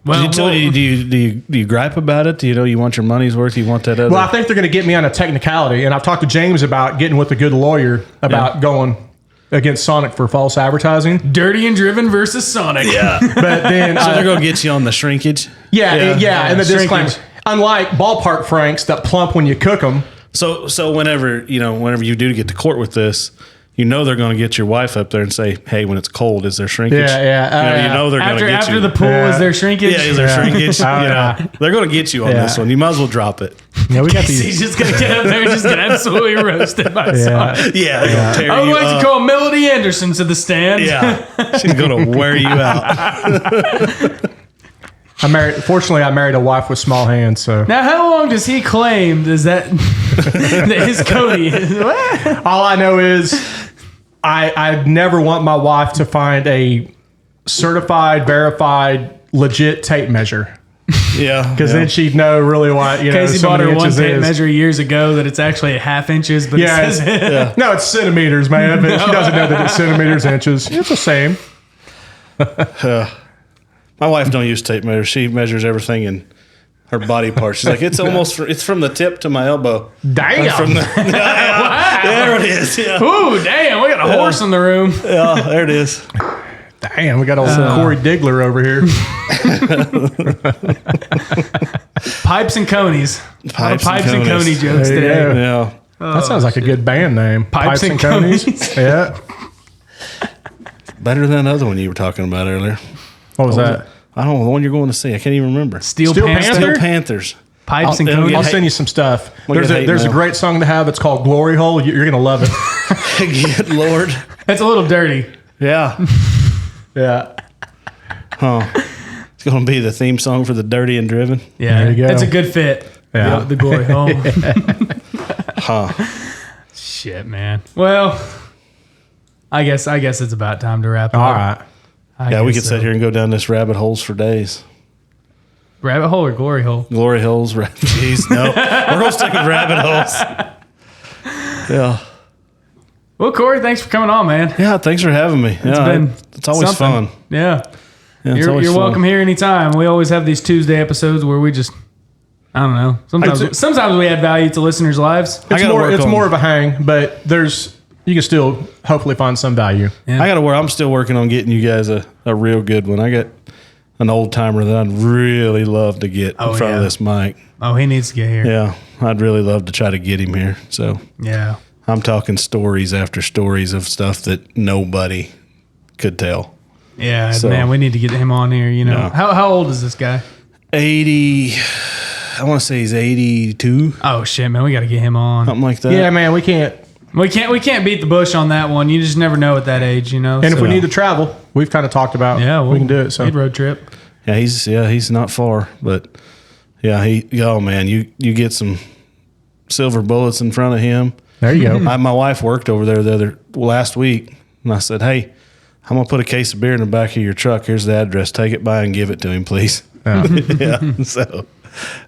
A: Well,
C: do you gripe about it? Do you want your money's worth? You want that other?
B: Well, I think they're going to get me on a technicality, and I've talked to James about getting with a good lawyer about going. against Sonic for false advertising.
A: Dirty and Driven versus Sonic.
C: Yeah.
B: But then,
C: So they're going to get you on the shrinkage?
B: and the disclaimer.
A: Shrinkage.
B: Unlike ballpark franks that plump when you cook them.
C: So whenever you do get to court with this, they're going to get your wife up there and say, hey, when it's cold, is there shrinkage?
B: Yeah.
C: You know they're going to get
A: After
C: you.
A: the pool, is there shrinkage?
C: Yeah, is there shrinkage? They're going to get you on this one. You might as well drop it.
B: Yeah, we got
A: He's
B: these.
A: just going to get up there and just get absolutely roasted by Sonic.
C: Yeah, they're going to tear
A: I would
C: you
A: like
C: up.
A: to call Melody Anderson to the stand.
C: Yeah, she's going to wear you out.
B: Fortunately, I married a wife with small hands, so.
A: Now, how long does he claim that his Coney is? What?
B: All I know is I never want my wife to find a certified, verified, legit tape measure.
C: Yeah,
B: Because then she'd know really what,
A: Casey
B: so
A: bought
B: many
A: her one
B: inches
A: tape
B: is.
A: measure years ago that it's actually 1/2 inches, but
B: Yeah,
A: it says
B: No, it's centimeters, man. But she doesn't know that it's centimeters, inches. It's the same.
C: my wife don't use tape measures. She measures everything in her body parts. She's like, it's from the tip to my elbow.
B: Damn.
C: From the, there it is. Yeah.
A: ooh, damn, we got a horse in the room.
C: Yeah, there it is.
B: Damn, we got old Cory Diggler over here.
A: Pipes and Coneys. Pipes and Coney jokes
B: There you
A: today.
B: go.
C: Yeah.
B: That sounds like a good band name.
A: Pipes and Coneys.
B: Yeah.
C: Better than that other one you were talking about earlier.
B: What was that?
C: I don't know, the one you're going to see. I can't even remember.
A: Steel
B: Steel
A: Panther.
B: Panther?
C: Steel Panthers.
A: Pipes and
C: I'll-
A: Coney.
B: I'll send you some stuff.
C: We'll get
B: There's a
C: hate
B: great song to have. It's called Glory Hole. You're going to love it.
C: Good Lord.
A: That's a little dirty.
C: Yeah.
B: Yeah.
C: Huh. It's going to be the theme song for the Dirty and Driven.
A: Yeah,
B: There you go.
A: That's a good fit.
B: Yeah.
A: The glory hole.
C: Huh.
A: Shit, man. Well, I guess it's about time to wrap up.
B: All right.
C: Yeah, we
A: guess
C: could sit here and go down this rabbit holes for days.
A: Rabbit hole or glory hole?
C: Glory holes. Jeez, no. We're going to stick with rabbit holes. Yeah.
A: Well, Cory, thanks for coming on, man.
C: Yeah, thanks for having me. It's always
A: something.
C: fun.
A: Yeah.
C: Yeah, it's
A: You're
C: always fun.
A: welcome here anytime. We always have these Tuesday episodes where we just, I don't know. Sometimes we add value to listeners' lives.
C: I gotta work
B: It's
C: on-
B: more of a hang, but you can still hopefully find some value.
A: Yeah.
C: I got to work. I'm still working on getting you guys a real good one. I got an old timer that I'd really love to get in front of this mic.
A: Oh, he needs to get here.
C: Yeah, I'd really love to try to get him here. So
A: Yeah.
C: I'm talking stories after stories of stuff that nobody could tell.
A: Yeah,
C: So-
A: man, we need to get him on here.
C: Yeah.
A: How old is this guy?
C: 80, I want to say he's 82,
A: Oh shit, man, we got to get him on.
C: something like that.
B: Yeah, man, we can't.
A: We can't beat the bush on that one. You just never know at that age,
B: And
A: so.
B: if we need to travel, we've kind of talked about.
A: yeah,
B: we can do it. So
A: need road trip.
C: Yeah, he's not far, but yeah, oh man, you get some silver bullets in front of him.
B: there you go.
C: My wife worked over there last week, and I said, "Hey, I'm gonna put a case of beer in the back of your truck. Here's the address. Take it by and give it to him, please."
B: Yeah.
C: Yeah. So,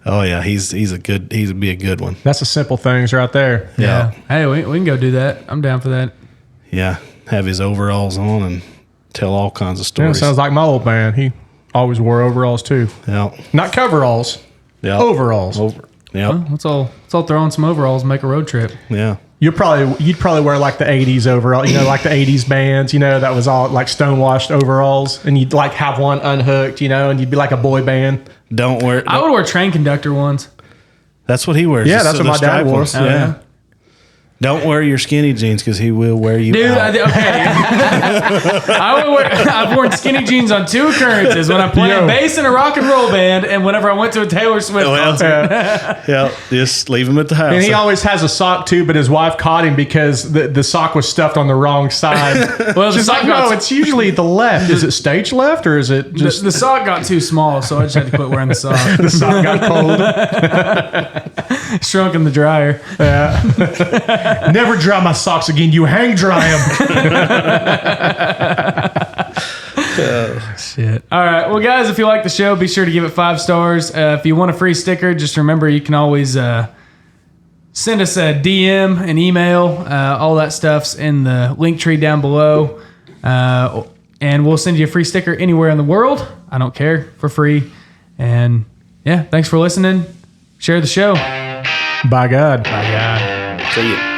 C: oh yeah, he'd be a good one.
B: That's the simple things right there.
A: Yeah. Hey, we can go do that. I'm down for that.
C: Yeah, have his overalls on and tell all kinds of
B: Yeah,
C: stories.
B: sounds like my old man. He always wore overalls too.
C: Yeah,
B: Not coveralls,
C: yeah,
B: overalls.
C: Yeah,
A: Let's all throw on some overalls and make a road trip.
C: yeah.
B: You'd probably wear like the 80s overall, like the 80s bands, that was all like stonewashed overalls, and you'd like have one unhooked, and you'd be like a boy band.
C: Don't wear.
A: I would wear train conductor ones.
C: That's what he wears.
B: Yeah,
C: the-
B: that's what
C: the
B: my dad
C: striped
B: wore.
C: ones.
A: Oh,
C: Yeah.
A: yeah.
C: Don't wear your skinny jeans because he will wear you
A: Dude,
C: out.
A: I've worn skinny jeans on 2 occurrences: when I played
B: Yo.
A: bass in a rock and roll band, and whenever I went to a Taylor Swift concert.
C: Yeah, just leave him at the house.
B: And he always has a sock too, but his wife caught him because the sock was stuffed on the wrong side.
A: Well, the
B: She's
A: sock,
B: like,
A: got,
B: no, it's usually the left. Is it stage left or is it just
A: the sock got too small, so I just had to quit wearing the sock.
B: the sock got cold?
A: Shrunk in the dryer.
B: Never dry my socks again. You hang dry them.
A: Shit. All right. Well, guys, if you like the show, be sure to give it 5 stars. If you want a free sticker, just remember you can always send us a DM, an email. All that stuff's in the link tree down below. And we'll send you a free sticker anywhere in the world. I don't care, for free. And yeah, thanks for listening. Share the show.
B: By God.
A: Bye, God.
C: See you.